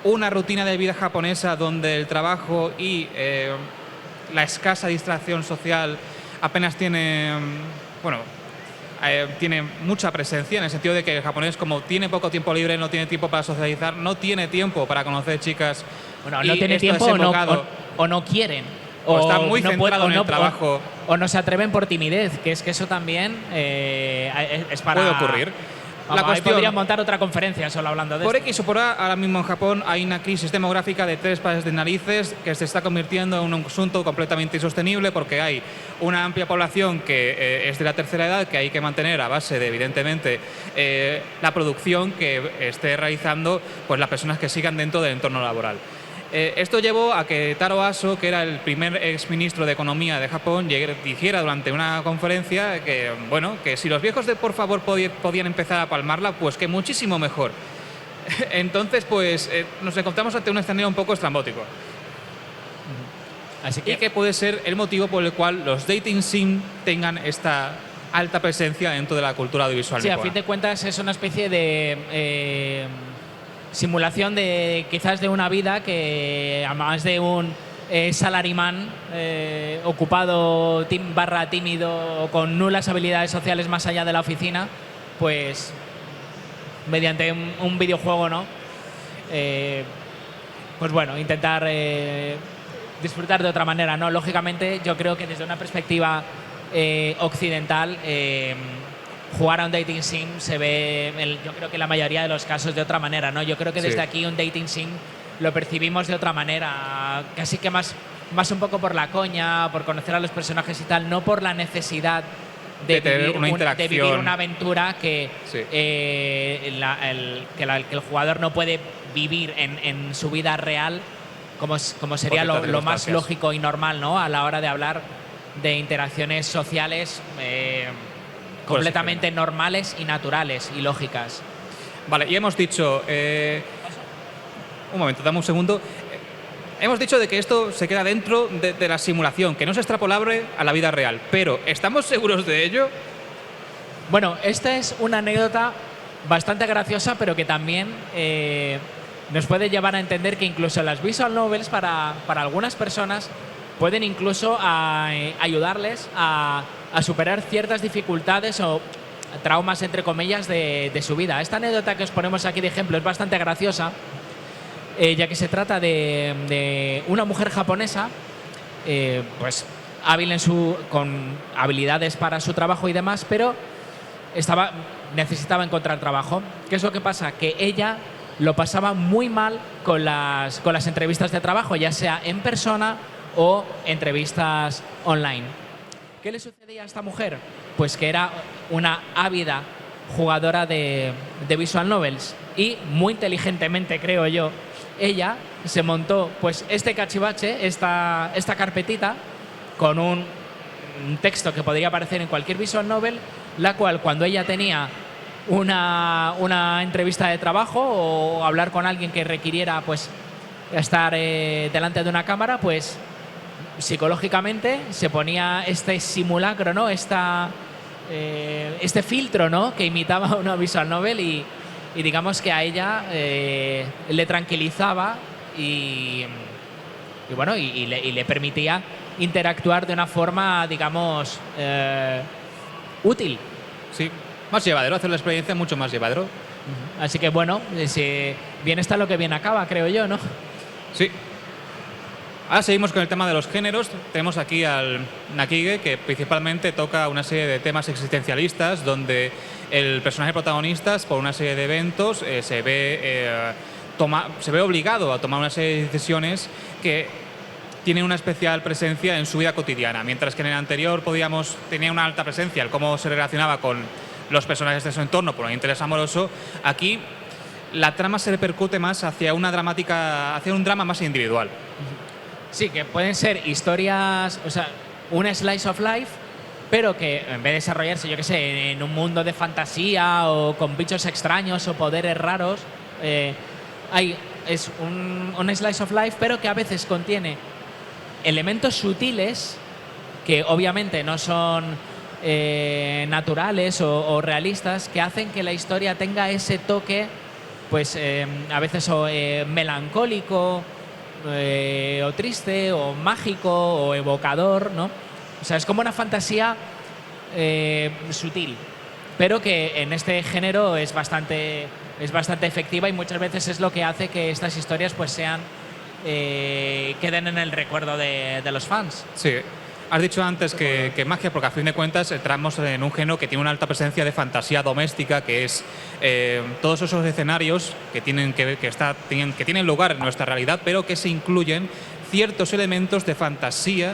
Speaker 1: una rutina de vida japonesa donde el trabajo y la escasa distracción social apenas tiene, tiene mucha presencia, en el sentido de que el japonés, como tiene poco tiempo libre, no tiene tiempo para socializar, no tiene tiempo para conocer chicas.
Speaker 2: Bueno, no tiene tiempo o no quieren.
Speaker 1: O está muy centrado en el trabajo.
Speaker 2: O no se atreven por timidez, que es que eso también es para…
Speaker 1: Puede ocurrir.
Speaker 2: La cuestión, podrían montar otra conferencia solo hablando de
Speaker 1: por
Speaker 2: esto.
Speaker 1: X o por A, ahora mismo en Japón hay una crisis demográfica de 3 pares de narices que se está convirtiendo en un asunto completamente insostenible, porque hay una amplia población que es de la tercera edad, que hay que mantener a base de, evidentemente, la producción que esté realizando pues las personas que sigan dentro del entorno laboral. Esto llevó a que Taro Aso, que era el primer exministro de Economía de Japón, dijera durante una conferencia que, bueno, que si los viejos de por favor podían empezar a palmarla, pues que muchísimo mejor. Entonces, pues nos encontramos ante un escenario un poco estrambótico.
Speaker 2: Así que…
Speaker 1: Y que puede ser el motivo por el cual los dating sim tengan esta alta presencia dentro de la cultura audiovisual.
Speaker 2: Sí, a fin de cuentas es una especie de… simulación de quizás de una vida que, además de un salaryman ocupado / tímido, con nulas habilidades sociales más allá de la oficina, pues mediante un videojuego, ¿no? Pues bueno, intentar disfrutar de otra manera, ¿no? Lógicamente, yo creo que desde una perspectiva occidental, jugar a un dating sim se ve, yo creo que en la mayoría de los casos, de otra manera, ¿no? Yo creo que desde aquí un dating sim lo percibimos de otra manera, casi que más un poco por la coña, por conocer a los personajes y tal, no por la necesidad de
Speaker 1: tener una
Speaker 2: de
Speaker 1: interacción.
Speaker 2: vivir una aventura que,
Speaker 1: Sí.
Speaker 2: que el jugador no puede vivir en su vida real, como sería
Speaker 1: Por ciertas
Speaker 2: lo más
Speaker 1: circunstancias.
Speaker 2: lógico y normal, ¿no? A la hora de hablar de interacciones sociales completamente normales y naturales y lógicas.
Speaker 1: Vale, y hemos dicho... un momento, dame un segundo. Hemos dicho de que esto se queda dentro de la simulación, que no es extrapolable a la vida real, pero ¿estamos seguros de ello?
Speaker 2: Bueno, esta es una anécdota bastante graciosa, pero que también nos puede llevar a entender que incluso las visual novels para algunas personas pueden incluso ayudarles a superar ciertas dificultades o traumas, entre comillas, de su vida. Esta anécdota que os ponemos aquí de ejemplo es bastante graciosa, ya que se trata de una mujer japonesa, pues hábil con habilidades para su trabajo y demás, pero necesitaba encontrar trabajo. ¿Qué es lo que pasa? Que ella lo pasaba muy mal con las entrevistas de trabajo, ya sea en persona o entrevistas online. ¿Qué le sucedía a esta mujer? Pues que era una ávida jugadora de visual novels y muy inteligentemente, creo yo, ella se montó pues este cachivache, esta carpetita con un texto que podría aparecer en cualquier visual novel, la cual cuando ella tenía una entrevista de trabajo o hablar con alguien que requiriera pues estar delante de una cámara, pues psicológicamente se ponía este simulacro, ¿no? Este filtro, ¿no? Que imitaba una visual novel y digamos que a ella le tranquilizaba y bueno, y le permitía interactuar de una forma, digamos, útil.
Speaker 1: Sí, más llevadero, hacer la experiencia mucho más llevadero.
Speaker 2: Así que bueno, bien está lo que bien acaba, creo yo, ¿no?
Speaker 1: Sí. Ahora seguimos con el tema de los géneros. Tenemos aquí al Nakige, que principalmente toca una serie de temas existencialistas, donde el personaje protagonista, por una serie de eventos, se ve obligado a tomar una serie de decisiones que tienen una especial presencia en su vida cotidiana. Mientras que en el anterior tenía una alta presencia, el cómo se relacionaba con los personajes de su entorno por un interés amoroso, aquí la trama se repercute más hacia un drama más individual.
Speaker 2: Sí, que pueden ser historias, o sea, un slice of life, pero que en vez de desarrollarse, yo qué sé, en un mundo de fantasía o con bichos extraños o poderes raros, es un slice of life, pero que a veces contiene elementos sutiles que obviamente no son naturales o realistas, que hacen que la historia tenga ese toque, pues a veces melancólico, o triste, o mágico, o evocador, ¿no? O sea, es como una fantasía sutil, pero que en este género es bastante efectiva y muchas veces es lo que hace que estas historias pues queden en el recuerdo de los fans.
Speaker 1: Sí. Has dicho antes que magia, porque a fin de cuentas entramos en un género que tiene una alta presencia de fantasía doméstica, que es todos esos escenarios que tienen lugar en nuestra realidad, pero que se incluyen ciertos elementos de fantasía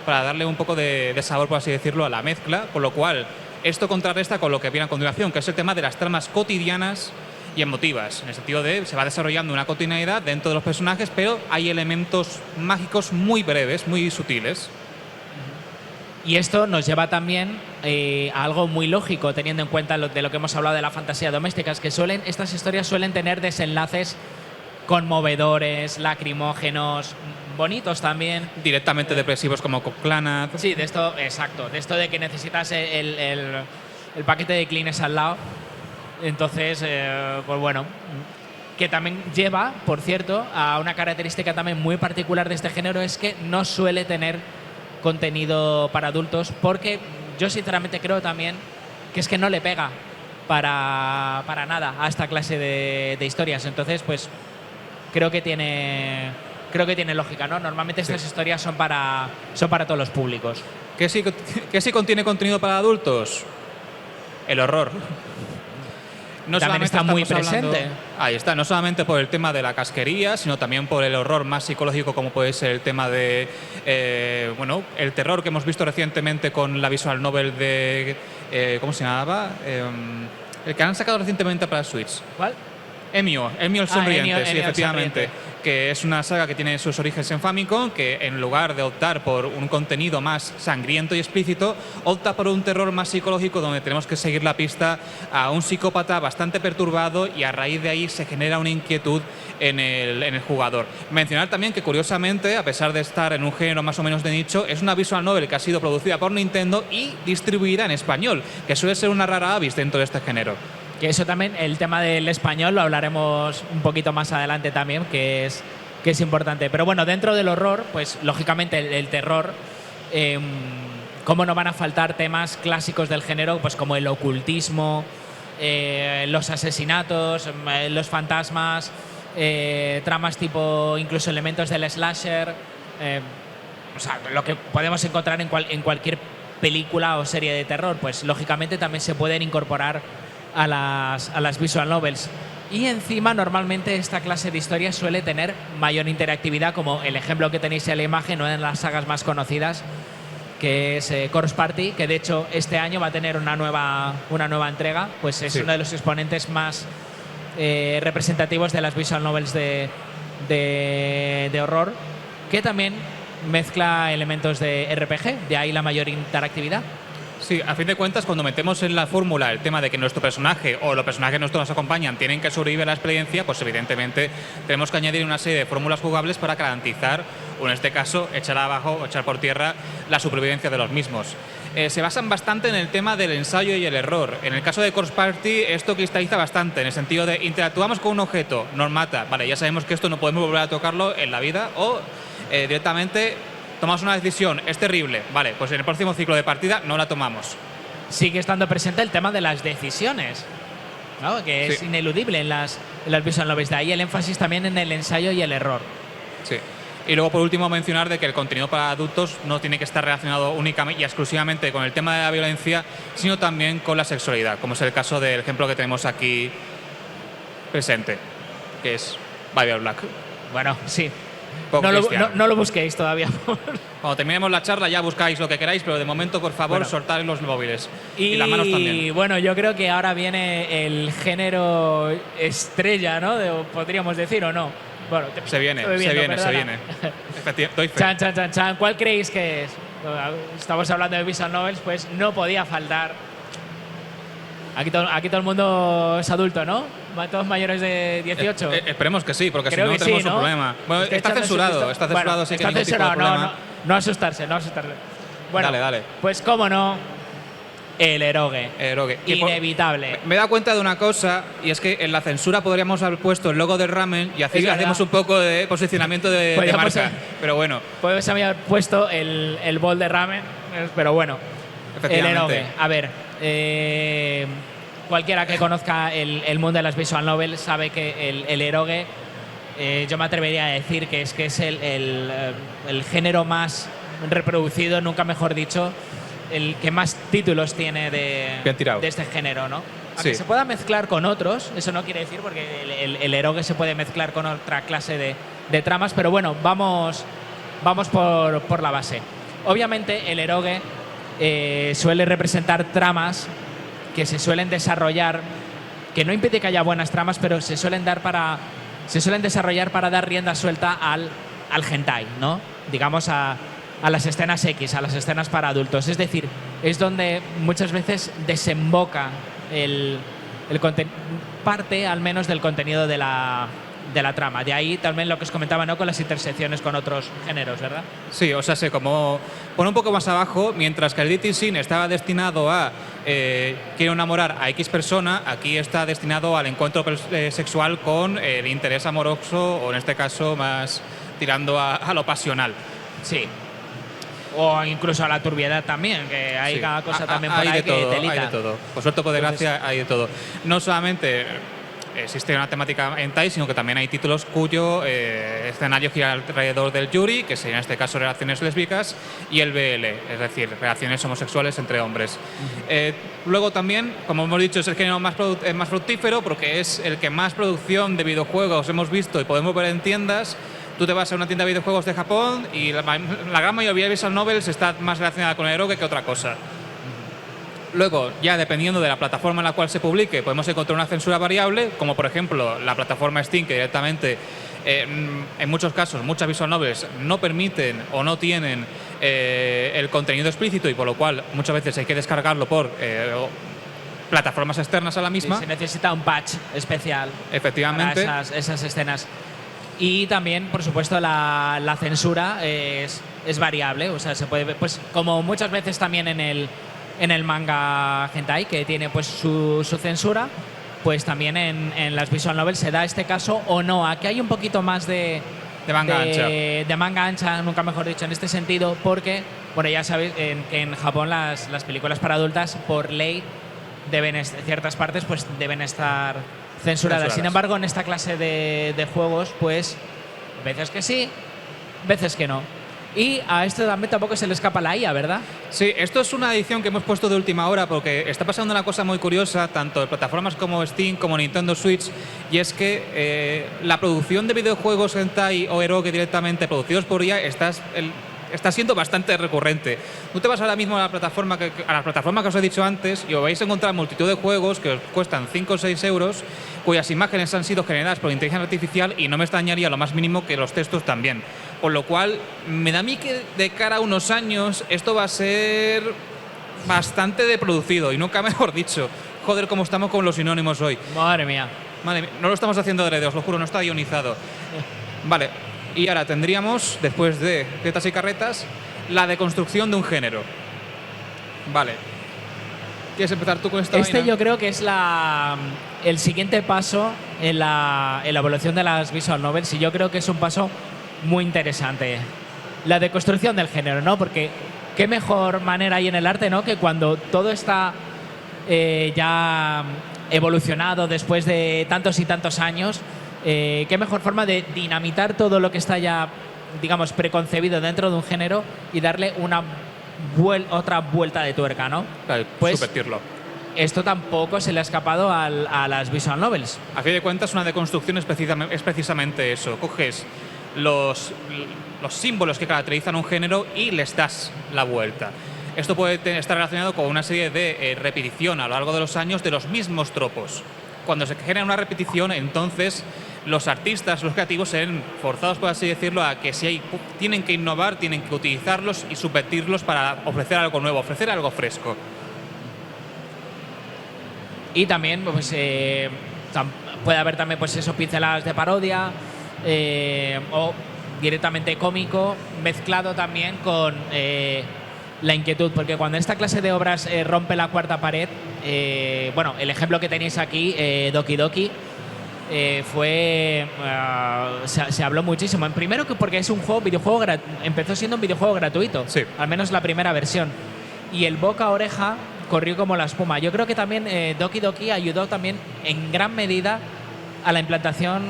Speaker 1: para darle un poco de sabor, por así decirlo, a la mezcla, con lo cual esto contrarresta con lo que viene a continuación, que es el tema de las tramas cotidianas y emotivas, en el sentido de se va desarrollando una cotidianidad dentro de los personajes, pero hay elementos mágicos muy breves, muy sutiles.
Speaker 2: Y esto nos lleva también a algo muy lógico, teniendo en cuenta de lo que hemos hablado de la fantasía doméstica, es que estas historias suelen tener desenlaces conmovedores, lacrimógenos, bonitos también.
Speaker 1: Directamente depresivos como Coclanat.
Speaker 2: Sí, exacto, de esto de que necesitas el paquete de Kleenex al lado. Entonces, pues bueno, que también lleva, por cierto, a una característica también muy particular de este género, es que no suele tener contenido para adultos, porque yo sinceramente creo también que es que no le pega para nada a esta clase de historias. Entonces, pues creo que tiene lógica, ¿no? Normalmente estas historias son para todos los públicos.
Speaker 1: ¿Qué sí contiene contenido para adultos? El horror. No
Speaker 2: también
Speaker 1: solamente
Speaker 2: está muy
Speaker 1: estamos hablando-
Speaker 2: presente.
Speaker 1: Ahí está, no solamente por el tema de la casquería, sino también por el horror más psicológico, como puede ser el tema de, bueno, el terror que hemos visto recientemente con la visual novel de, ¿cómo se llamaba? El que han sacado recientemente para Switch.
Speaker 2: ¿Cuál?
Speaker 1: Emio el sonriente,
Speaker 2: Emio,
Speaker 1: sí,
Speaker 2: Emio el
Speaker 1: efectivamente.
Speaker 2: sonriente.
Speaker 1: Que es una saga que tiene sus orígenes en Famicom, que en lugar de optar por un contenido más sangriento y explícito, opta por un terror más psicológico donde tenemos que seguir la pista a un psicópata bastante perturbado y a raíz de ahí se genera una inquietud en el jugador. Mencionar también que curiosamente, a pesar de estar en un género más o menos de nicho, es una visual novel que ha sido producida por Nintendo y distribuida en español, que suele ser una rara avis dentro de este género.
Speaker 2: Que eso también, el tema del español, lo hablaremos un poquito más adelante también, que es importante. Pero bueno, dentro del horror, pues lógicamente el terror, ¿cómo no van a faltar temas clásicos del género? Pues como el ocultismo, los asesinatos, los fantasmas, tramas tipo incluso elementos del slasher, o sea, lo que podemos encontrar en cualquier película o serie de terror, pues lógicamente también se pueden incorporar a las visual novels. Y encima, normalmente, esta clase de historias suele tener mayor interactividad, como el ejemplo que tenéis en la imagen, una de las sagas más conocidas, que es Corpse Party, que de hecho este año va a tener una nueva entrega, pues es uno de los exponentes más representativos de las visual novels de horror, que también mezcla elementos de RPG, de ahí la mayor interactividad.
Speaker 1: Sí, a fin de cuentas, cuando metemos en la fórmula el tema de que nuestro personaje o los personajes que nos acompañan tienen que sobrevivir a la experiencia, pues evidentemente tenemos que añadir una serie de fórmulas jugables para garantizar, o en este caso, echar abajo o echar por tierra la supervivencia de los mismos. Se basan bastante en el tema del ensayo y el error. En el caso de Corpse Party, esto cristaliza bastante, en el sentido de interactuamos con un objeto, nos mata, vale, ya sabemos que esto no podemos volver a tocarlo en la vida, o directamente tomamos una decisión, es terrible, vale, pues en el próximo ciclo de partida no la tomamos.
Speaker 2: Sigue estando presente el tema de las decisiones, ¿no? Que es ineludible en las visual novels. De ahí el énfasis también en el ensayo y el error.
Speaker 1: Sí. Y luego, por último, mencionar de que el contenido para adultos no tiene que estar relacionado únicamente y exclusivamente con el tema de la violencia, sino también con la sexualidad, como es el caso del ejemplo que tenemos aquí presente, que es Baby Black.
Speaker 2: Bueno, sí.
Speaker 1: No
Speaker 2: lo busquéis todavía.
Speaker 1: Cuando terminemos la charla ya buscáis lo que queráis, pero de momento, por favor, soltad los móviles. Y las manos también.
Speaker 2: Y bueno, yo creo que ahora viene el género estrella, ¿no? Podríamos decir, ¿o no? Bueno,
Speaker 1: se viene. Doy fe.
Speaker 2: Chan. ¿Cuál creéis que es? Estamos hablando de visual novels, pues no podía faltar. Aquí todo el mundo es adulto, ¿no? ¿Todos mayores de 18?
Speaker 1: Esperemos que sí, porque
Speaker 2: Creo
Speaker 1: si no
Speaker 2: que
Speaker 1: tenemos
Speaker 2: sí, ¿no?
Speaker 1: un problema. Bueno, está censurado,
Speaker 2: bueno,
Speaker 1: sí que
Speaker 2: está
Speaker 1: ningún tipo de
Speaker 2: censurado,
Speaker 1: problema.
Speaker 2: No asustarse. Bueno,
Speaker 1: dale.
Speaker 2: Pues cómo no, el eroge. Inevitable.
Speaker 1: Me he dado cuenta de una cosa, y es que en la censura podríamos haber puesto el logo del ramen y así hacemos un poco de posicionamiento de marca. Pero bueno.
Speaker 2: Podemos haber puesto el bol de ramen, pero bueno. El eroge. A ver, cualquiera que conozca el mundo de las visual novels sabe que el eroge, yo me atrevería a decir que es el género más reproducido, nunca mejor dicho, el que más títulos tiene de este género, ¿no? Aunque se pueda mezclar con otros, eso no quiere decir, porque el eroge se puede mezclar con otra clase de tramas, pero bueno, vamos por la base. Obviamente el eroge suele representar tramas que se suelen desarrollar, que no impide que haya buenas tramas, pero se suelen desarrollar para dar rienda suelta al hentai, ¿no? Digamos a las escenas X, a las escenas para adultos. Es decir, es donde muchas veces desemboca parte al menos del contenido de la trama. De ahí también lo que os comentaba, ¿no? Con las intersecciones con otros géneros, ¿verdad?
Speaker 1: Sí, o sea, como pone un poco más abajo, mientras que el dating sim estaba destinado a quiero enamorar a X persona, aquí está destinado al encuentro sexual con el interés amoroso, o en este caso más tirando a lo pasional.
Speaker 2: Sí. O incluso a la turbiedad también, que hay cada cosa también por ahí que telita.
Speaker 1: Hay de todo. Por suerte o por desgracia hay de todo. No solamente existe una temática hentai, sino que también hay títulos cuyo escenario gira alrededor del yuri, que sería en este caso relaciones lésbicas, y el BL, es decir, relaciones homosexuales entre hombres. Luego también, como hemos dicho, es el género más fructífero porque es el que más producción de videojuegos hemos visto y podemos ver en tiendas. Tú te vas a una tienda de videojuegos de Japón y la gran mayoría de visual novels está más relacionada con el eroge que otra cosa. Luego, ya dependiendo de la plataforma en la cual se publique, podemos encontrar una censura variable, como por ejemplo la plataforma Steam, que directamente, en muchos casos, muchas visual novels no permiten o no tienen el contenido explícito y por lo cual muchas veces hay que descargarlo por plataformas externas a la misma.
Speaker 2: Sí, se necesita un patch especial.
Speaker 1: Efectivamente.
Speaker 2: Para esas escenas. Y también, por supuesto, la censura es variable. O sea, se puede ver, pues como muchas veces también en el manga hentai, que tiene pues su censura, pues también en las visual novels se da este caso o no. Aquí hay un poquito más de
Speaker 1: manga ancha.
Speaker 2: De manga ancha, nunca mejor dicho, en este sentido, porque, bueno, ya sabéis que en Japón las películas para adultas, por ley, ciertas partes pues deben estar censuradas. Sin embargo, en esta clase de juegos, pues, veces que sí, veces que no. Y a esto también tampoco se le escapa la IA, ¿verdad?
Speaker 1: Sí, esto es una edición que hemos puesto de última hora porque está pasando una cosa muy curiosa, tanto en plataformas como Steam como Nintendo Switch, y es que la producción de videojuegos hentai o eroge directamente producidos por IA está siendo bastante recurrente. Tú te vas ahora mismo a la plataforma que os he dicho antes y os vais a encontrar multitud de juegos que os cuestan 5 o 6 euros, cuyas imágenes han sido generadas por inteligencia artificial y no me extrañaría lo más mínimo que los textos también. Con lo cual, me da a mí que de cara a unos años esto va a ser bastante deproducido y nunca mejor dicho. Joder, cómo estamos con los sinónimos hoy.
Speaker 2: Madre mía.
Speaker 1: Madre mía, no lo estamos haciendo adrede, os lo juro, no está ionizado. Vale. Y ahora tendríamos, después de tetas y carretas, la deconstrucción de un género. Vale. ¿Quieres empezar tú con esta vaina?
Speaker 2: Yo creo que es el siguiente paso en la evolución de las visual novels, y yo creo que es un paso muy interesante. La deconstrucción del género, ¿no? Porque qué mejor manera hay en el arte, ¿no? Que cuando todo está ya evolucionado después de tantos y tantos años, qué mejor forma de dinamitar todo lo que está ya, digamos, preconcebido dentro de un género y darle otra vuelta de tuerca, ¿no?
Speaker 1: Claro,
Speaker 2: pues
Speaker 1: subvertirlo.
Speaker 2: Esto tampoco se le ha escapado a las visual novels.
Speaker 1: A fin de cuentas, una deconstrucción es precisamente eso. Coges los símbolos que caracterizan un género y les das la vuelta. Esto puede estar relacionado con una serie de repetición a lo largo de los años de los mismos tropos. Cuando se genera una repetición, entonces los artistas, los creativos, se ven forzados, por así decirlo, a que si tienen que innovar, tienen que utilizarlos y subvertirlos para ofrecer algo nuevo, ofrecer algo fresco.
Speaker 2: Y también pues, puede haber también pues eso, pinceladas de parodia o directamente cómico, mezclado también con la inquietud, porque cuando esta clase de obras rompe la cuarta pared, bueno, el ejemplo que tenéis aquí, Doki Doki, se habló muchísimo. En primero que porque es un videojuego empezó siendo un videojuego gratuito,
Speaker 1: sí.
Speaker 2: Al menos la primera versión, y el boca a oreja corrió como la espuma. Yo creo que también Doki Doki ayudó también en gran medida a la implantación,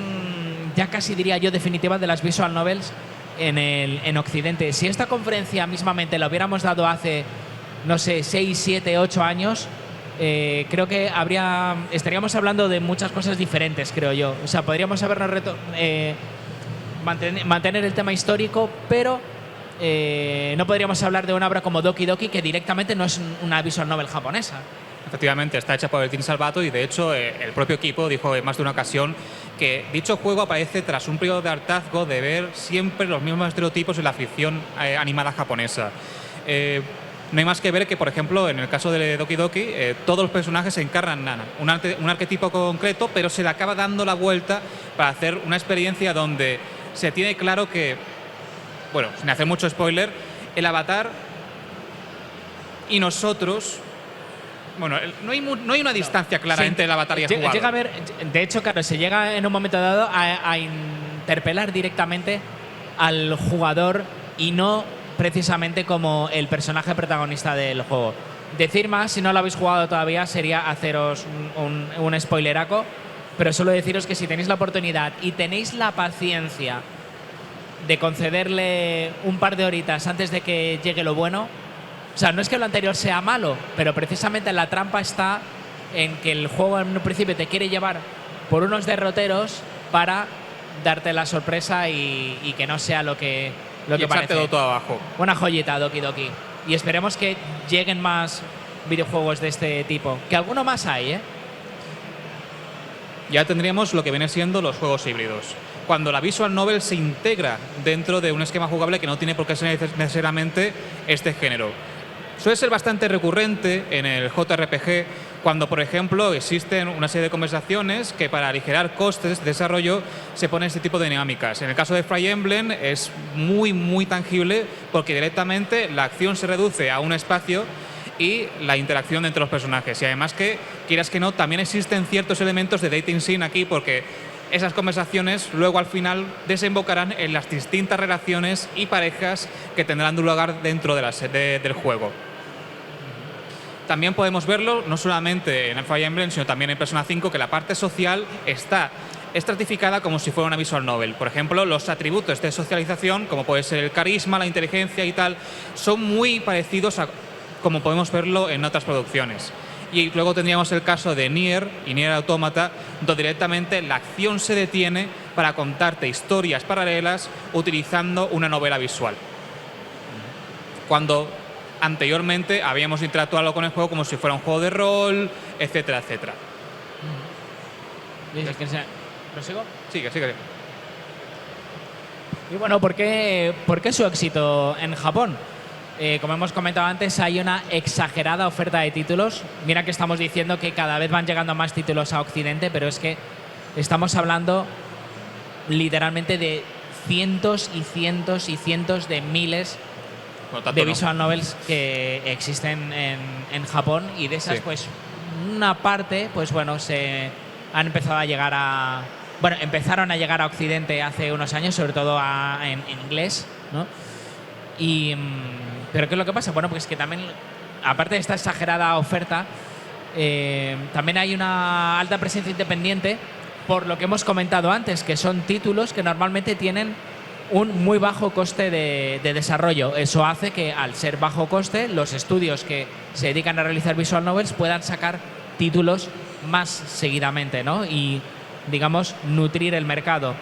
Speaker 2: ya casi diría yo, definitiva de las visual novels en Occidente. Si esta conferencia mismamente la hubiéramos dado hace, no sé, 6, 7, 8 años, creo que estaríamos hablando de muchas cosas diferentes, creo yo. O sea, podríamos habernos mantener el tema histórico, pero no podríamos hablar de una obra como Doki Doki, que directamente no es una visual novel japonesa.
Speaker 1: Efectivamente, está hecha por el Team Salvato y de hecho el propio equipo dijo en más de una ocasión que dicho juego aparece tras un periodo de hartazgo de ver siempre los mismos estereotipos en la ficción animada japonesa. No hay más que ver que, por ejemplo, en el caso de Doki Doki, todos los personajes encarnan un arquetipo concreto, pero se le acaba dando la vuelta para hacer una experiencia donde se tiene claro que, bueno, sin hacer mucho spoiler, el avatar y nosotros... Bueno, no hay una distancia clara entre el avatar y el jugador.
Speaker 2: Llega a ver, de hecho, claro, se llega en un momento dado a interpelar directamente al jugador y no precisamente como el personaje protagonista del juego. Decir más, si no lo habéis jugado todavía, sería haceros un spoileraco. pero solo deciros que si tenéis la oportunidad y tenéis la paciencia de concederle un par de horitas antes de que llegue lo bueno, o sea, no es que lo anterior sea malo, pero precisamente la trampa está en que el juego en un principio te quiere llevar por unos derroteros para darte la sorpresa y que no sea lo que parece.
Speaker 1: Todo abajo.
Speaker 2: Una joyita, Doki Doki. Y esperemos que lleguen más videojuegos de este tipo. Que alguno más hay, ¿eh?
Speaker 1: Ya tendríamos lo que viene siendo los juegos híbridos. Cuando la visual novel se integra dentro de un esquema jugable que no tiene por qué ser necesariamente este género. Suele ser bastante recurrente en el JRPG cuando, por ejemplo, existen una serie de conversaciones que para aligerar costes de desarrollo se ponen este tipo de dinámicas. En el caso de Fire Emblem es muy tangible porque directamente la acción se reduce a un espacio y la interacción entre los personajes. Y además que, quieras que no, también existen ciertos elementos de dating sim aquí porque esas conversaciones luego al final desembocarán en las distintas relaciones y parejas que tendrán lugar dentro del juego. También podemos verlo no solamente en el Fire Emblem, sino también en Persona 5, que la parte social está estratificada como si fuera una visual novel. Por ejemplo, los atributos de socialización, como puede ser el carisma, la inteligencia y tal, son muy parecidos a como podemos verlo en otras producciones. Y luego tendríamos el caso de Nier y Nier Automata, donde directamente la acción se detiene para contarte historias paralelas utilizando una novela visual. Cuando anteriormente habíamos interactuado con el juego como si fuera un juego de rol, etcétera, etcétera.
Speaker 2: ¿Prosigo?
Speaker 1: Sigue.
Speaker 2: Y bueno, ¿por qué su éxito en Japón? Como hemos comentado antes, hay una exagerada oferta de títulos. Mira que estamos diciendo que cada vez van llegando más títulos a Occidente, pero es que estamos hablando literalmente de cientos y cientos y cientos de miles de visual novels que existen en Japón, y de esas, sí, pues una parte, pues bueno, se han empezado a llegar a... Bueno, empezaron a llegar a Occidente hace unos años, sobre todo en inglés, ¿no? Pero ¿qué es lo que pasa? Bueno, pues que también, aparte de esta exagerada oferta, también hay una alta presencia independiente, por lo que hemos comentado antes, que son títulos que normalmente tienen un muy bajo coste de desarrollo. Eso hace que, al ser bajo coste, los estudios que se dedican a realizar visual novels puedan sacar títulos más seguidamente, ¿no? Y, digamos, nutrir el mercado.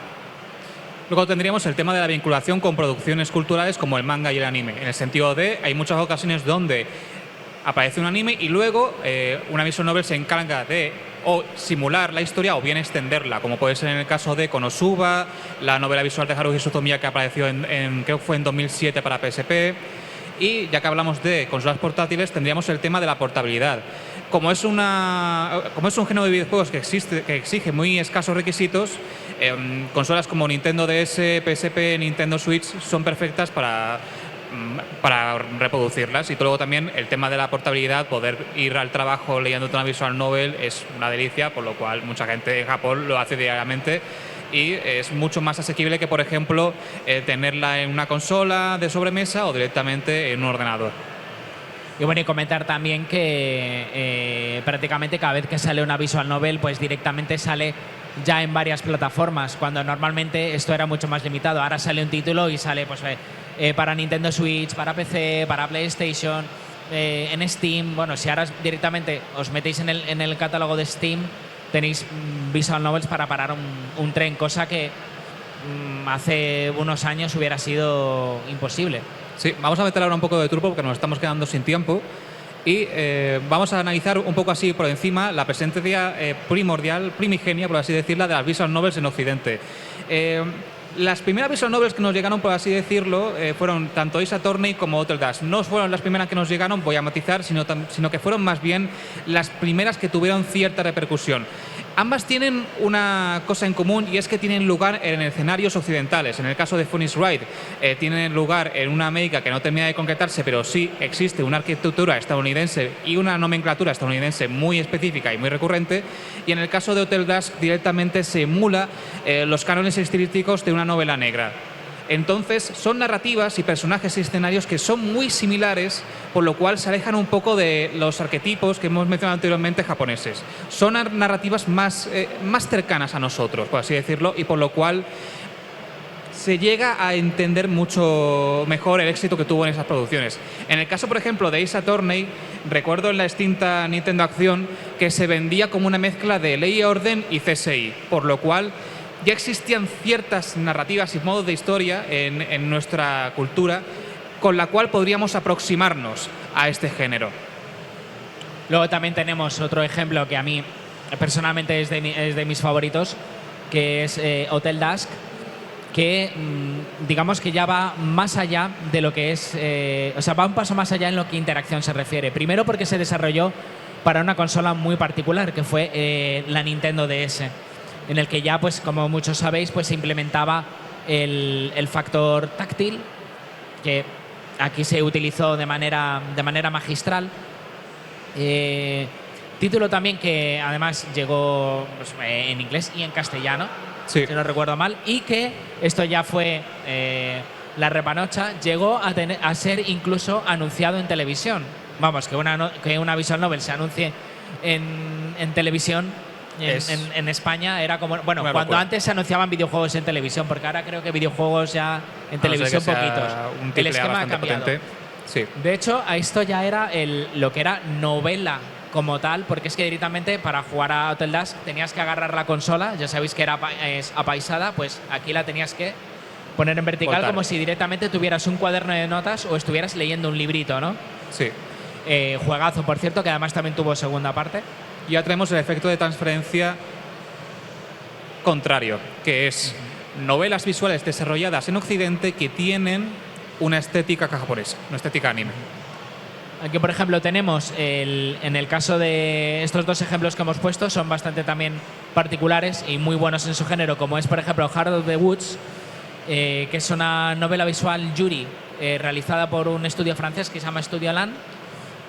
Speaker 1: Luego tendríamos el tema de la vinculación con producciones culturales como el manga y el anime, en el sentido de hay muchas ocasiones donde aparece un anime y luego una visual novel se encarga de o simular la historia o bien extenderla, como puede ser en el caso de Konosuba, la novela visual de Haruhi Suzumiya que apareció creo que fue en 2007 para PSP. Y ya que hablamos de consolas portátiles, tendríamos el tema de la portabilidad. Como es un género de videojuegos que exige muy escasos requisitos, consolas como Nintendo DS, PSP, Nintendo Switch son perfectas para reproducirlas. Y luego también el tema de la portabilidad, poder ir al trabajo leyéndote una visual novel es una delicia, por lo cual mucha gente en Japón lo hace diariamente y es mucho más asequible que, por ejemplo, tenerla en una consola de sobremesa o directamente en un ordenador.
Speaker 2: Y bueno, y comentar también que prácticamente cada vez que sale una visual novel, pues directamente sale ya en varias plataformas, cuando normalmente esto era mucho más limitado. Ahora sale un título y sale pues para Nintendo Switch, para PC, para PlayStation, en Steam. Bueno, si ahora directamente os metéis en el catálogo de Steam, tenéis visual novels para parar un tren, cosa que hace unos años hubiera sido imposible.
Speaker 1: Sí, vamos a meter ahora un poco de turbo porque nos estamos quedando sin tiempo y vamos a analizar un poco así por encima la presencia primigenia, por así decirla, de las visual novels en Occidente. Las primeras visual novels que nos llegaron, por así decirlo, fueron tanto Ace Attorney como Hotel Dash. No fueron las primeras que nos llegaron, voy a matizar, sino que fueron más bien las primeras que tuvieron cierta repercusión. Ambas tienen una cosa en común y es que tienen lugar en escenarios occidentales. En el caso de Phoenix Wright, tienen lugar en una América que no termina de concretarse, pero sí existe una arquitectura estadounidense y una nomenclatura estadounidense muy específica y muy recurrente. Y en el caso de Hotel Dusk directamente se emula los cánones estilísticos de una novela negra. Entonces, son narrativas y personajes y escenarios que son muy similares, por lo cual se alejan un poco de los arquetipos que hemos mencionado anteriormente japoneses. Son narrativas más cercanas a nosotros, por así decirlo, y por lo cual se llega a entender mucho mejor el éxito que tuvo en esas producciones. En el caso, por ejemplo, de Ace Attorney, recuerdo en la extinta Nintendo Acción que se vendía como una mezcla de Ley y Orden y CSI, por lo cual ya existían ciertas narrativas y modos de historia en nuestra cultura con la cual podríamos aproximarnos a este género.
Speaker 2: Luego también tenemos otro ejemplo que a mí personalmente es de mis favoritos, que es Hotel Dusk, que digamos que ya va más allá de lo que es, o sea, va un paso más allá en lo que interacción se refiere. Primero porque se desarrolló para una consola muy particular, que fue la Nintendo DS, en el que ya, pues como muchos sabéis, pues se implementaba el factor táctil, que aquí se utilizó de manera magistral. Título también que además llegó pues, en inglés y en castellano,
Speaker 1: sí,
Speaker 2: si no recuerdo mal, y que esto ya fue la repanocha, llegó a ser incluso anunciado en televisión. Vamos, que una visual novel se anuncie en televisión en España era como, bueno, cuando antes se anunciaban videojuegos en televisión, porque ahora creo que videojuegos ya en televisión poquitos. El esquema ha cambiado.
Speaker 1: Sí.
Speaker 2: De hecho, a esto ya era lo que era novela como tal, porque es que directamente para jugar a Hotel Dusk tenías que agarrar la consola, ya sabéis que es apaisada, pues aquí la tenías que poner en vertical. Voltar. Como si directamente tuvieras un cuaderno de notas o estuvieras leyendo un librito, ¿no?
Speaker 1: Sí.
Speaker 2: Juegazo, por cierto, que además también tuvo segunda parte.
Speaker 1: Y ya tenemos el efecto de transferencia contrario, que es novelas visuales desarrolladas en Occidente que tienen una estética japonesa, una estética anime.
Speaker 2: Aquí, por ejemplo, tenemos, en el caso de estos dos ejemplos que hemos puesto, son bastante también particulares y muy buenos en su género, como es, por ejemplo, Heart of the Woods, que es una novela visual yuri realizada por un estudio francés que se llama Studio Land,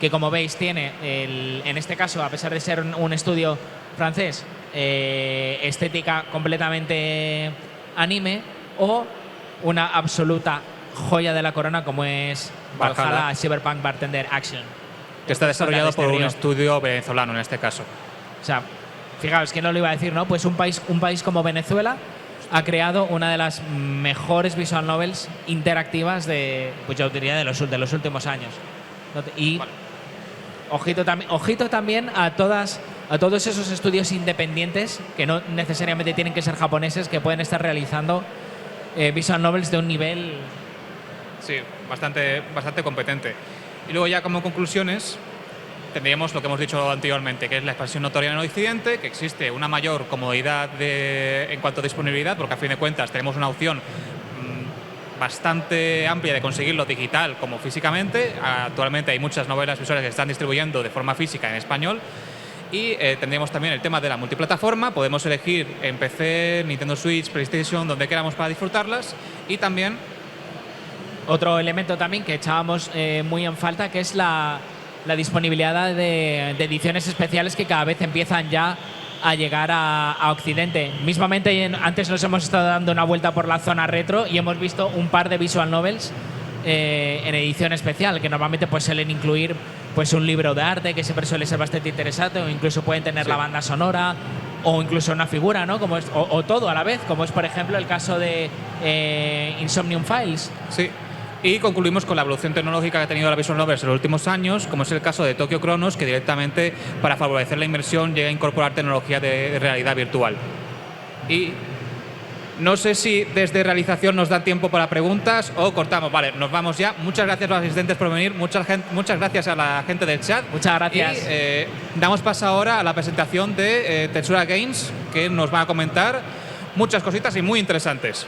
Speaker 2: que como veis tiene, en este caso, a pesar de ser un estudio francés, estética completamente anime, o una absoluta joya de la corona como es Valhalla Cyberpunk Bartender Action,
Speaker 1: que está desarrollado por un estudio venezolano en este caso.
Speaker 2: O sea, fijaos, ¿quién no lo iba a decir, no? Pues un país como Venezuela ha creado una de las mejores visual novels interactivas pues yo diría de los últimos años. Y vale. Ojito también a todos esos estudios independientes que no necesariamente tienen que ser japoneses, que pueden estar realizando visual novels de un nivel...
Speaker 1: Sí, bastante competente. Y luego ya como conclusiones tendríamos lo que hemos dicho anteriormente, que es la expansión notoria en el Occidente, que existe una mayor comodidad en cuanto a disponibilidad, porque a fin de cuentas tenemos una opción bastante amplia de conseguirlo digital como físicamente. Actualmente hay muchas novelas visuales que se están distribuyendo de forma física en español. Y tendríamos también el tema de la multiplataforma. Podemos elegir en PC, Nintendo Switch, PlayStation, donde queramos para disfrutarlas. Y también...
Speaker 2: Otro elemento también que echábamos muy en falta, que es la disponibilidad de ediciones especiales que cada vez empiezan ya a llegar a Occidente. Mismamente, antes nos hemos estado dando una vuelta por la zona retro y hemos visto un par de visual novels en edición especial, que normalmente pues suelen incluir pues un libro de arte, que siempre suele ser bastante interesante, o incluso pueden tener la banda sonora, o incluso una figura, ¿no? Como o todo a la vez, como es por ejemplo el caso de Insomnium Files.
Speaker 1: Sí. Y concluimos con la evolución tecnológica que ha tenido la visual novels en los últimos años, como es el caso de Tokyo Chronos, que directamente, para favorecer la inmersión, llega a incorporar tecnología de realidad virtual. Y no sé si desde realización nos da tiempo para preguntas o cortamos. Vale, nos vamos ya. Muchas gracias a los asistentes por venir. Muchas gracias a la gente del chat.
Speaker 2: Muchas gracias.
Speaker 1: Y damos paso ahora a la presentación de Tetsura Games, que nos va a comentar muchas cositas y muy interesantes.